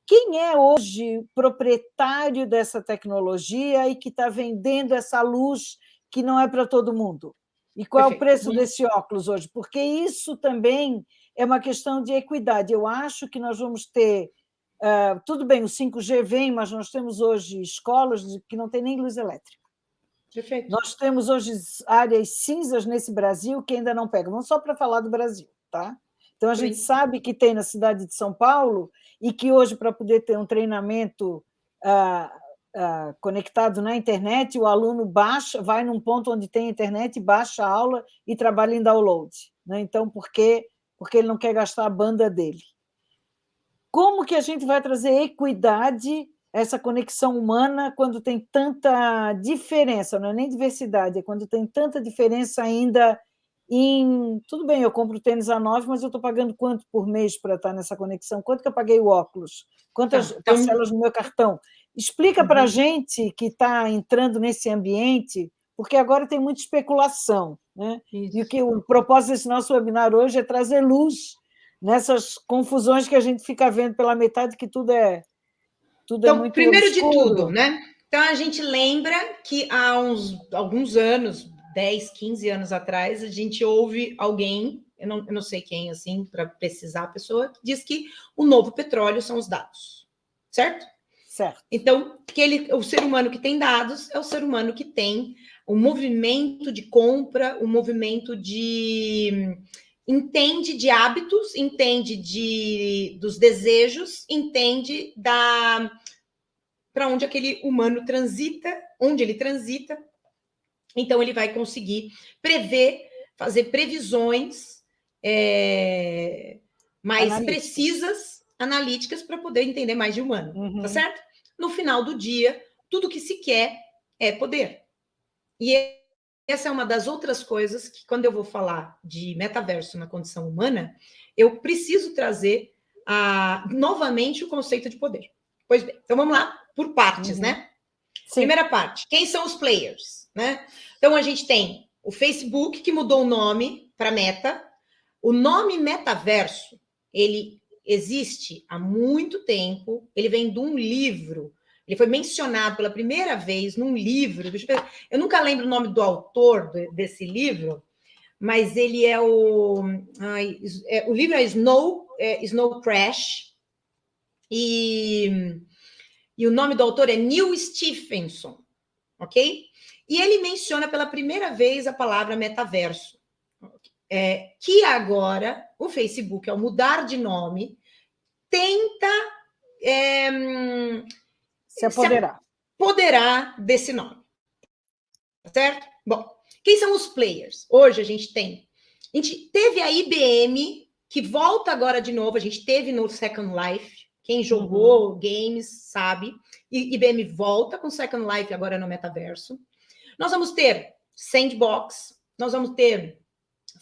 Quem é hoje proprietário dessa tecnologia e que está vendendo essa luz que não é para todo mundo? E qual é o preço desse óculos hoje? Porque isso também é uma questão de equidade. Eu acho que nós vamos ter... tudo bem, o 5G vem, mas nós temos hoje escolas que não têm nem luz elétrica. Perfeito. Nós temos hoje áreas cinzas nesse Brasil que ainda não pegam. Vamos só para falar do Brasil, tá? Então, a gente sabe que tem na cidade de São Paulo e que hoje, para poder ter um treinamento conectado na internet, o aluno vai num ponto onde tem internet, baixa a aula e trabalha em download. Né? Então, por quê? Porque ele não quer gastar a banda dele. Como que a gente vai trazer equidade, essa conexão humana, quando tem tanta diferença? Não é nem diversidade, é quando tem tanta diferença ainda em... Tudo bem, eu compro tênis a 9, mas eu estou pagando quanto por mês para estar nessa conexão? Quanto que eu paguei o óculos? Quantas parcelas no meu cartão? Explica para a gente que está entrando nesse ambiente, porque agora tem muita especulação. Né? E o propósito desse nosso webinar hoje é trazer luz nessas confusões que a gente fica vendo pela metade, que tudo é muito primeiro obscuro. De tudo, né? Então, a gente lembra que há alguns anos, 10, 15 anos atrás, a gente ouve alguém, eu não sei quem, assim, para precisar a pessoa, que diz que o novo petróleo são os dados, certo? Certo. Então, o ser humano que tem dados é o ser humano que tem o movimento de compra, o movimento de... entende de hábitos, entende dos desejos, entende para onde aquele humano transita, onde ele transita. Então, ele vai conseguir prever, fazer previsões mais precisas, analíticas, para poder entender mais de humano, tá certo? No final do dia, tudo que se quer é poder. E essa é uma das outras coisas que, quando eu vou falar de metaverso na condição humana, eu preciso trazer novamente o conceito de poder. Pois bem, então vamos lá por partes, né? Sim. Primeira parte, quem são os players, né? Então, a gente tem o Facebook, que mudou o nome para Meta. O nome metaverso, ele existe há muito tempo, ele vem de um livro, ele foi mencionado pela primeira vez num livro, eu nunca lembro o nome do autor desse livro, mas ele é o livro é Snow Crash, e o nome do autor é Neil Stephenson, ok? E ele menciona pela primeira vez a palavra metaverso, que agora o Facebook, ao mudar de nome, tenta se apoderar desse nome. Certo? Bom, quem são os players? Hoje a gente teve a IBM, que volta agora de novo, a gente teve no Second Life, quem jogou games sabe, e IBM volta com Second Life agora no metaverso. Nós vamos ter Sandbox, nós vamos ter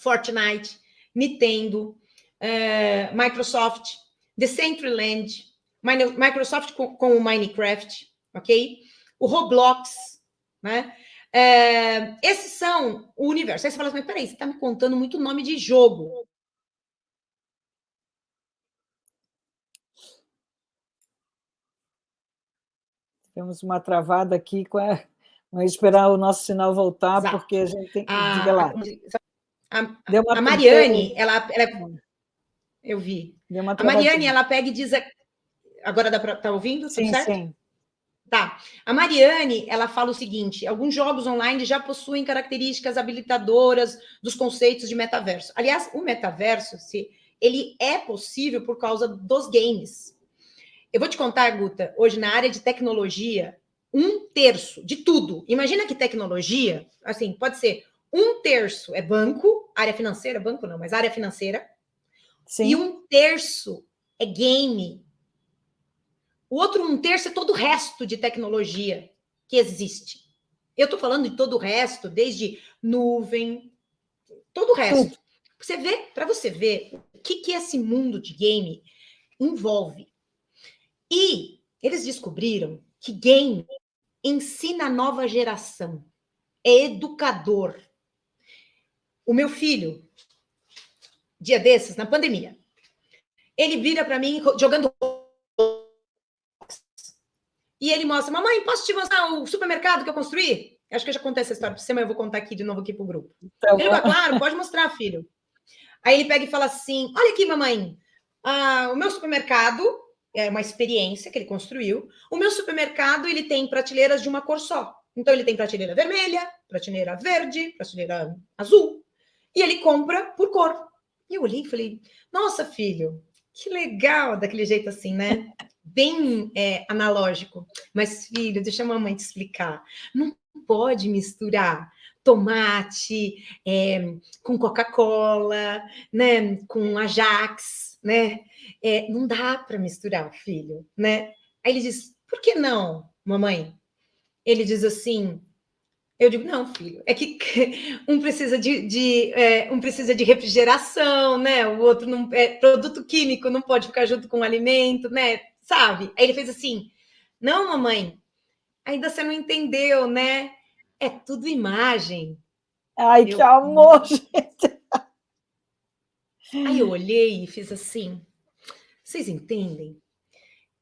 Fortnite, Nintendo, Microsoft, Decentraland, Microsoft com o Minecraft, ok? O Roblox, né? Esses são o universo. Aí você fala assim, mas peraí, você está me contando muito nome de jogo. Temos uma travada aqui, vamos esperar o nosso sinal voltar, Exato. porque a gente tem... Diga lá. A Mariane, ela eu vi. A Mariane, ela pega e diz... Agora dá para estar ouvindo? Tudo Sim, certo? sim. Tá. A Mariane, ela fala o seguinte, alguns jogos online já possuem características habilitadoras dos conceitos de metaverso. Aliás, o metaverso, ele é possível por causa dos games. Eu vou te contar, Guta, hoje na área de tecnologia, 1/3 de tudo. Imagina que tecnologia, assim, pode ser 1/3 é banco, área financeira, banco não, mas área financeira. Sim. E 1/3 é game. O outro 1/3 é todo o resto de tecnologia que existe. Eu estou falando de todo o resto, desde nuvem, todo o resto. Para você ver o que esse mundo de game envolve. E eles descobriram que game ensina a nova geração, é educador. O meu filho, dia desses, na pandemia, ele vira para mim jogando. E ele mostra, mamãe, posso te mostrar o supermercado que eu construí? Acho que eu já contei essa história para você, mas eu vou contar aqui de novo aqui pro grupo. Tá, ele fala, claro, pode mostrar, filho. Aí ele pega e fala assim, olha aqui, mamãe, o meu supermercado é uma experiência que ele construiu. O meu supermercado, ele tem prateleiras de uma cor só. Então, ele tem prateleira vermelha, prateleira verde, prateleira azul. E ele compra por cor. E eu olhei e falei, nossa, filho, que legal daquele jeito assim, né? Bem analógico. Mas, filho, deixa a mamãe te explicar. Não pode misturar tomate com Coca-Cola, né? Com Ajax, né? Não dá para misturar, filho, né? Aí ele diz, por que não, mamãe? Ele diz assim, eu digo, não, filho, é que um precisa um precisa de refrigeração, né? O outro não produto químico, não pode ficar junto com o alimento, né? Sabe? Aí ele fez assim, não, mamãe, ainda você não entendeu, né? É tudo imagem. Ai, que amor, gente! Aí eu olhei e fiz assim, vocês entendem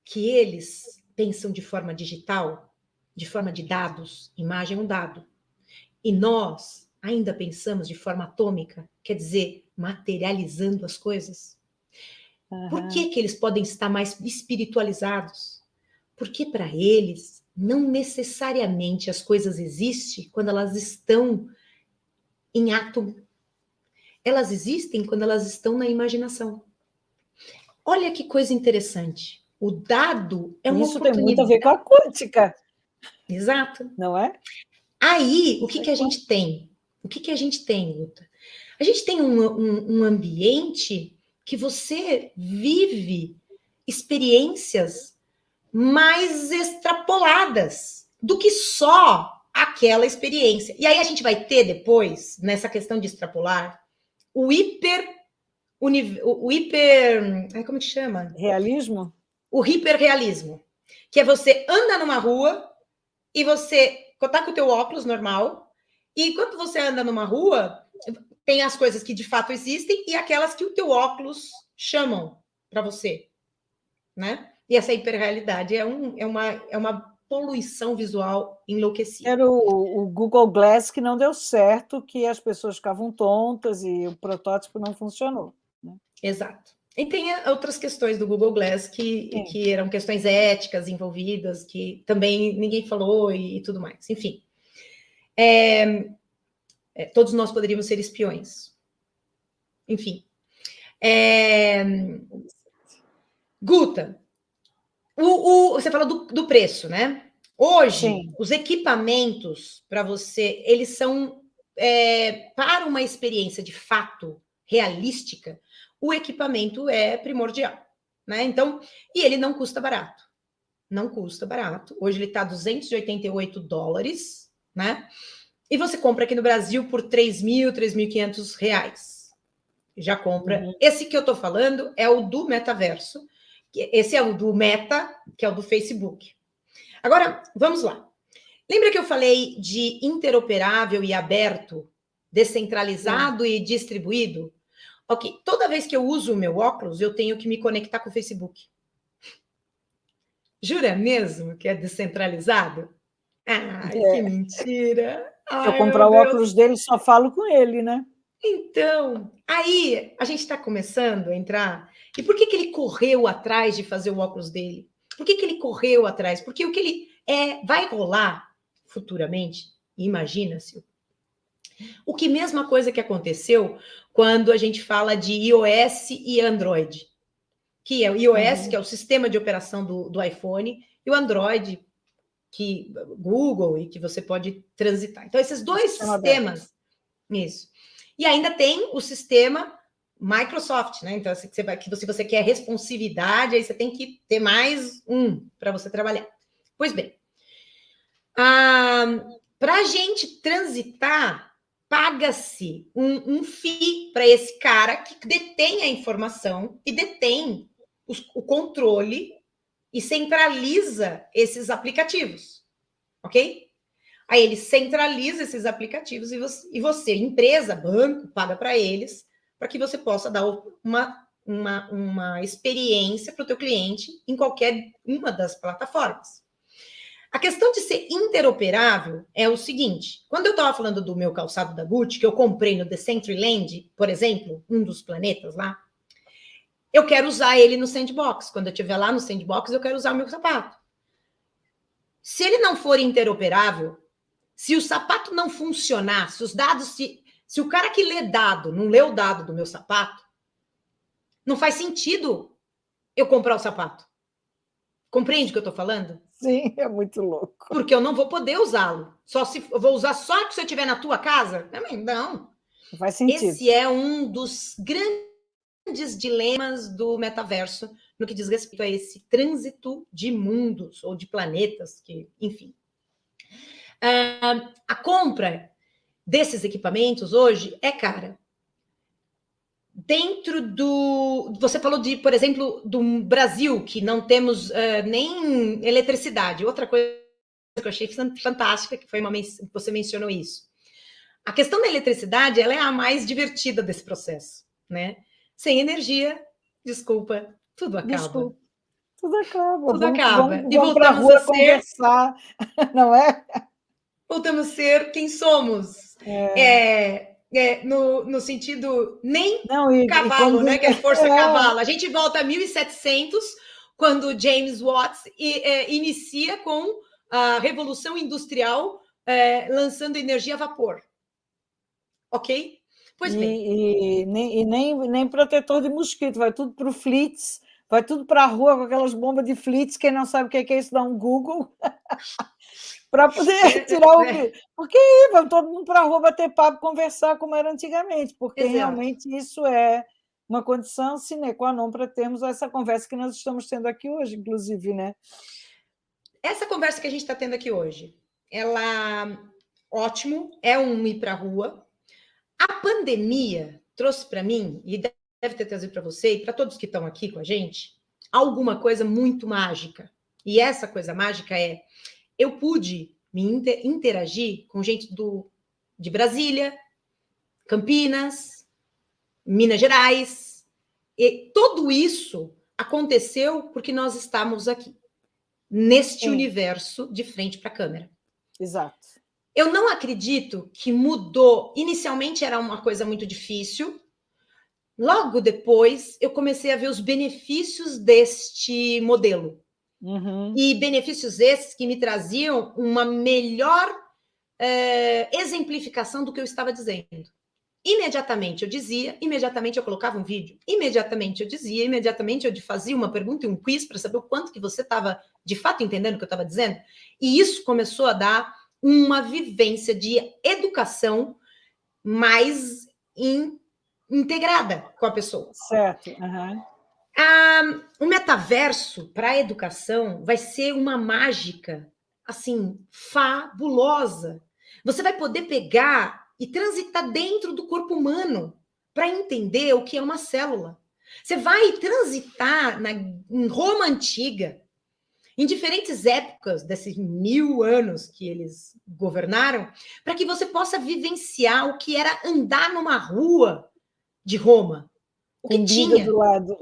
que eles pensam de forma digital, de forma de dados, imagem é um dado, e nós ainda pensamos de forma atômica, quer dizer, materializando as coisas? Por que eles podem estar mais espiritualizados? Porque para eles, não necessariamente as coisas existem quando elas estão em átomo. Elas existem quando elas estão na imaginação. Olha que coisa interessante. O dado é uma oportunidade. Isso tem muito a ver com a quântica. Exato. Não é? Aí, o que a gente tem? O que a gente tem, Luta? A gente tem um ambiente que você vive experiências mais extrapoladas do que só aquela experiência. E aí a gente vai ter depois, nessa questão de extrapolar, o hiper... como que chama? Realismo? O hiperrealismo. Que é você anda numa rua e você tá com o teu óculos normal, e enquanto você anda numa rua, tem as coisas que de fato existem e aquelas que o teu óculos chamam para você, né? E essa hiperrealidade é uma poluição visual enlouquecida. Era o Google Glass que não deu certo, que as pessoas ficavam tontas e o protótipo não funcionou. Né? Exato. E tem outras questões do Google Glass que eram questões éticas envolvidas, que também ninguém falou e tudo mais. Enfim. Todos nós poderíamos ser espiões. Enfim. Guta, você falou do preço, né? Hoje, sim, os equipamentos para você, eles são para uma experiência de fato realística, o equipamento é primordial, né? Então, e ele não custa barato. Não custa barato. Hoje ele está $288, né? E você compra aqui no Brasil por R$ 3.000, R$ 3.500. Já compra. Uhum. Esse que eu estou falando é o do metaverso. Esse é o do Meta, que é o do Facebook. Agora, vamos lá. Lembra que eu falei de interoperável e aberto, descentralizado e distribuído? Ok, toda vez que eu uso o meu óculos, eu tenho que me conectar com o Facebook. Jura mesmo que é descentralizado? Ai, que mentira! Se eu Ai, meu comprar o Deus! óculos dele, só falo com ele, né? Então, aí a gente está começando a entrar. E por que que ele correu atrás de fazer o óculos dele? Por que que ele correu atrás? Porque o que ele vai rolar futuramente, imagina-se, o que mesma coisa que aconteceu quando a gente fala de iOS e Android, que é o iOS, que é o sistema de operação do iPhone, e o Android, que Google, e que você pode transitar. Então, esses dois sistemas, isso. E ainda tem o sistema Microsoft, né? Então, se você quer responsividade, aí você tem que ter mais um para você trabalhar. Pois bem, para a gente transitar, paga-se um FII para esse cara que detém a informação e detém o controle e centraliza esses aplicativos, ok? Aí ele centraliza esses aplicativos e você, empresa, banco, paga para eles, para que você possa dar uma experiência para o teu cliente em qualquer uma das plataformas. A questão de ser interoperável é o seguinte: quando eu estava falando do meu calçado da Gucci, que eu comprei no Decentraland, por exemplo, um dos planetas lá, eu quero usar ele no sandbox. Quando eu estiver lá no sandbox, eu quero usar o meu sapato. Se ele não for interoperável, se o sapato não funcionar, se os dados, se o cara que lê dado não lê o dado do meu sapato, não faz sentido eu comprar o sapato. Compreende o que eu estou falando? Sim, é muito louco. Porque eu não vou poder usá-lo. Só se eu vou usar só se eu estiver na tua casa? Não. Não faz sentido. Esse é um dos grandes dilemas do metaverso no que diz respeito a esse trânsito de mundos ou de planetas, que, enfim. A compra desses equipamentos hoje é cara. Dentro do... Você falou de, por exemplo, do Brasil, que não temos nem eletricidade. Outra coisa que eu achei fantástica, que foi você mencionou isso. A questão da eletricidade, ela é a mais divertida desse processo, né? Sem energia, desculpa, tudo acaba. Desculpa. Tudo acaba. Tudo acaba. E Vamos para a rua conversar, não é? Voltamos a ser quem somos. No sentido, nem cavalo, né? Que é força cavalo. A gente volta a 1700, quando James Watts inicia com a Revolução Industrial, lançando energia a vapor. Ok? Pois bem. E nem protetor de mosquito, vai tudo para o Flitz, vai tudo para a rua com aquelas bombas de Flitz. Quem não sabe o que é isso, dá um Google para poder tirar o... Porque vamos todo mundo para a rua bater papo, conversar como era antigamente, porque realmente isso é uma condição sine qua non para termos essa conversa que nós estamos tendo aqui hoje, inclusive, né? Essa conversa que a gente está tendo aqui hoje, ela, ótimo, é um ir para a rua. A pandemia trouxe para mim, e deve ter trazido para você e para todos que estão aqui com a gente, alguma coisa muito mágica. E essa coisa mágica é: eu pude me interagir com gente de Brasília, Campinas, Minas Gerais. E tudo isso aconteceu porque nós estamos aqui, neste universo de frente para a câmera. Exato. Eu não acredito que mudou. Inicialmente era uma coisa muito difícil. Logo depois, eu comecei a ver os benefícios deste modelo. E benefícios esses que me traziam uma melhor exemplificação do que eu estava dizendo. Imediatamente eu dizia, imediatamente eu colocava um vídeo, imediatamente eu dizia, imediatamente eu fazia uma pergunta e um quiz para saber o quanto que você estava de fato entendendo o que eu estava dizendo. E isso começou a dar uma vivência de educação mais integrada com a pessoa. Certo. O metaverso para a educação vai ser uma mágica, assim, fabulosa. Você vai poder pegar e transitar dentro do corpo humano para entender o que é uma célula. Você vai transitar em Roma Antiga, em diferentes épocas desses 1000 anos que eles governaram, para que você possa vivenciar o que era andar numa rua de Roma. O que Com biga tinha. do lado.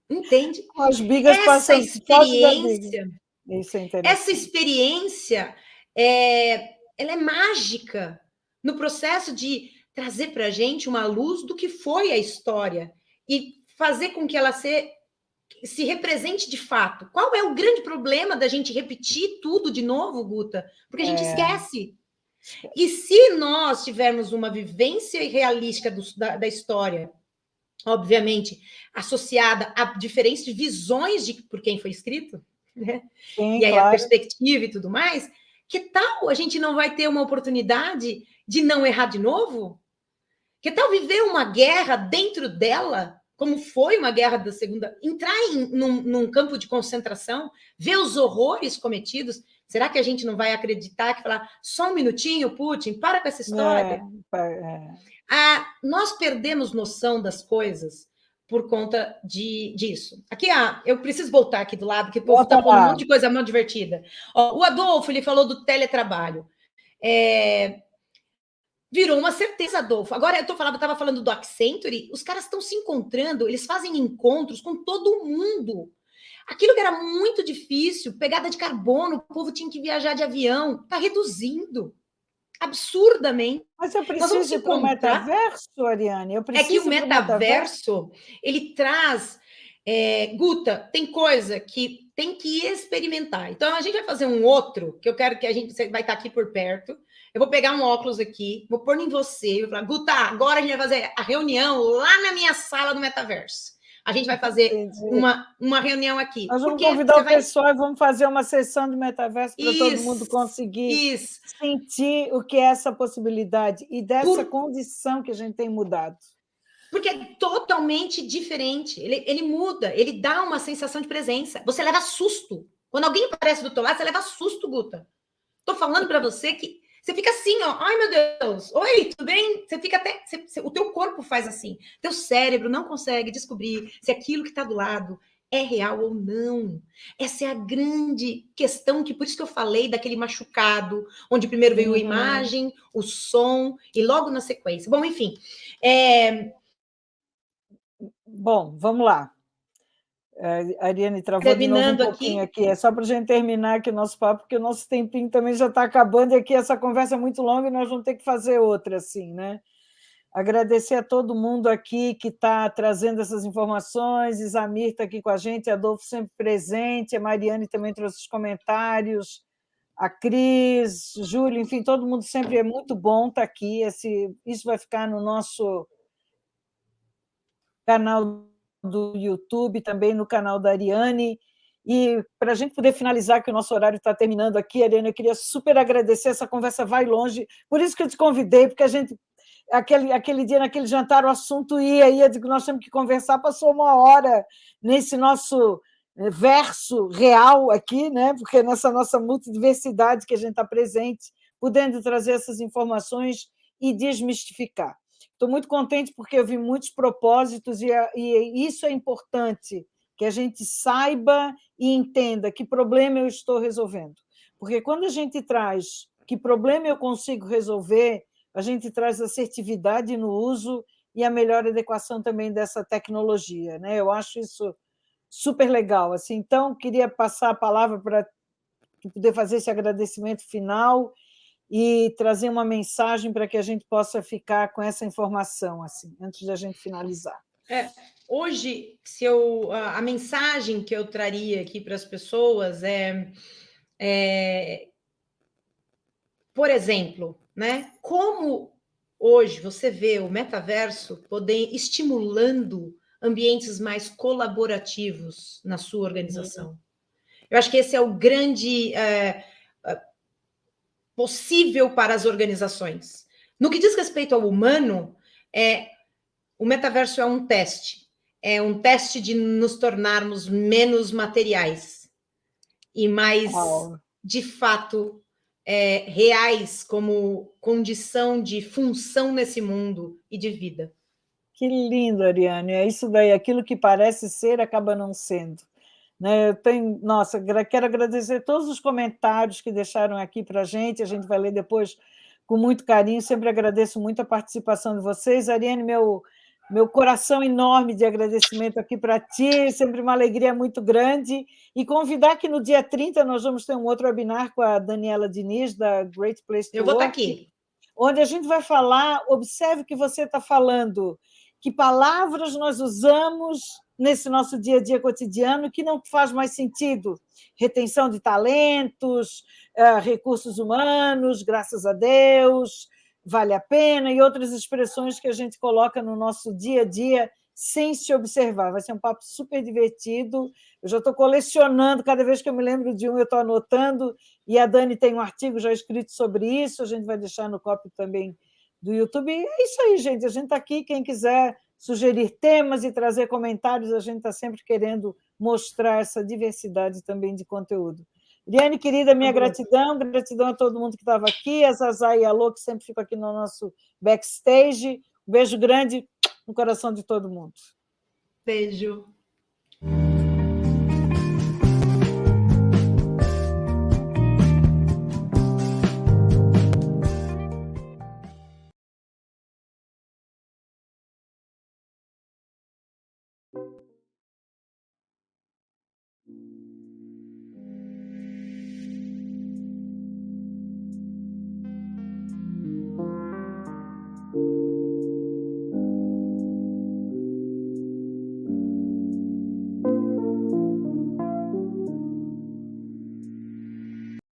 Entende? As bigas Essa passando foto da biga. experiência, Isso é essa interessante. experiência, ela é mágica no processo de trazer para a gente uma luz do que foi a história e fazer com que ela se represente de fato. Qual é o grande problema da gente repetir tudo de novo, Guta? Porque a gente esquece. E se nós tivermos uma vivência realística da história, obviamente, associada a diferentes visões de por quem foi escrito, né? Sim, E aí claro. a perspectiva e tudo mais, que tal a gente não vai ter uma oportunidade de não errar de novo? Que tal viver uma guerra dentro dela, como foi uma guerra da Segunda, entrar num campo de concentração, ver os horrores cometidos? Será que a gente não vai acreditar que falar, só um minutinho, Putin, para com essa história? Nós perdemos noção das coisas por conta disso. Aqui, eu preciso voltar aqui do lado, que o povo está pondo um monte de coisa mal divertida. Ó, o Adolfo, ele falou do teletrabalho. Virou uma certeza, Adolfo. Agora, eu estava falando do Accenture, os caras estão se encontrando, eles fazem encontros com todo mundo. Aquilo que era muito difícil, pegada de carbono, o povo tinha que viajar de avião, está reduzindo absurdamente. Mas eu preciso ir para o metaverso, Ariane? Eu preciso é que o metaverso, ele traz... Guta, tem coisa que tem que experimentar. Então, a gente vai fazer um outro, que eu quero que você vai estar aqui por perto. Eu vou pegar um óculos aqui, vou pôr em você, vou falar, Guta, agora a gente vai fazer a reunião lá na minha sala do metaverso. A gente vai fazer uma reunião aqui. Nós vamos convidar o pessoal e vamos fazer uma sessão de metaverso para todo mundo conseguir sentir o que é essa possibilidade e dessa condição que a gente tem mudado. Porque é totalmente diferente. Ele muda, ele dá uma sensação de presença. Você leva susto. Quando alguém aparece do teu lado, você leva susto, Guta. Estou falando para você que você fica assim, ó. Ai, meu Deus. Oi, tudo bem? Você fica até... o teu corpo faz assim. Teu cérebro não consegue descobrir se aquilo que está do lado é real ou não. Essa é a grande questão, que por isso que eu falei daquele machucado, onde primeiro veio a imagem, o som, e logo na sequência. Bom, enfim... Bom, vamos lá. A Ariane travou de novo um pouquinho aqui. É só para a gente terminar aqui o nosso papo, porque o nosso tempinho também já está acabando, e aqui essa conversa é muito longa e nós vamos ter que fazer outra, assim, né? Agradecer a todo mundo aqui que está trazendo essas informações. Isamir está aqui com a gente, Adolfo sempre presente, a Mariane também trouxe os comentários, a Cris, Júlio, enfim, todo mundo sempre é muito bom estar aqui. Isso vai ficar no nosso canal do YouTube, também no canal da Ariane. E para a gente poder finalizar, que o nosso horário está terminando aqui, Ariane, eu queria super agradecer, essa conversa vai longe, por isso que eu te convidei, porque a gente, aquele dia, naquele jantar, o assunto ia, digo, nós temos que conversar, passou uma hora nesse nosso verso real aqui, né? Porque nessa nossa multidiversidade que a gente está presente, podendo trazer essas informações e desmistificar. Estou muito contente porque eu vi muitos propósitos e isso é importante, que a gente saiba e entenda que problema eu estou resolvendo. Porque quando a gente traz que problema eu consigo resolver, a gente traz assertividade no uso e a melhor adequação também dessa tecnologia, né? Eu acho isso super legal. Assim, então, queria passar a palavra para poder fazer esse agradecimento final e trazer uma mensagem para que a gente possa ficar com essa informação, assim, antes da gente finalizar. Hoje, a mensagem que eu traria aqui para as pessoas por exemplo, né, como hoje você vê o metaverso estimulando ambientes mais colaborativos na sua organização. Eu acho que esse é o grande possível para as organizações. No que diz respeito ao humano, o metaverso é um teste de nos tornarmos menos materiais e mais, de fato, reais como condição de função nesse mundo e de vida. Que lindo, Ariane. É isso daí, aquilo que parece ser acaba não sendo. Né? Nossa, quero agradecer todos os comentários que deixaram aqui para a gente vai ler depois com muito carinho, sempre agradeço muito a participação de vocês. Ariane, meu coração enorme de agradecimento aqui para ti, sempre uma alegria muito grande, e convidar que no dia 30 nós vamos ter um outro webinar com a Daniela Diniz, da Great Place to Eu vou estar Work, aqui. Onde a gente vai falar, observe o que você está falando, que palavras nós usamos nesse nosso dia a dia cotidiano que não faz mais sentido. Retenção de talentos, recursos humanos, graças a Deus, vale a pena, e outras expressões que a gente coloca no nosso dia a dia sem se observar. Vai ser um papo super divertido. Eu já estou colecionando, cada vez que eu me lembro de um, eu estou anotando, e a Dani tem um artigo já escrito sobre isso, a gente vai deixar no copy também do YouTube. E é isso aí, gente. A gente está aqui, quem quiser sugerir temas e trazer comentários, a gente está sempre querendo mostrar essa diversidade também de conteúdo. Liane, querida, minha gratidão a todo mundo que estava aqui, a Zazá e a Lô, que sempre ficam aqui no nosso backstage. Um beijo grande no coração de todo mundo. Beijo.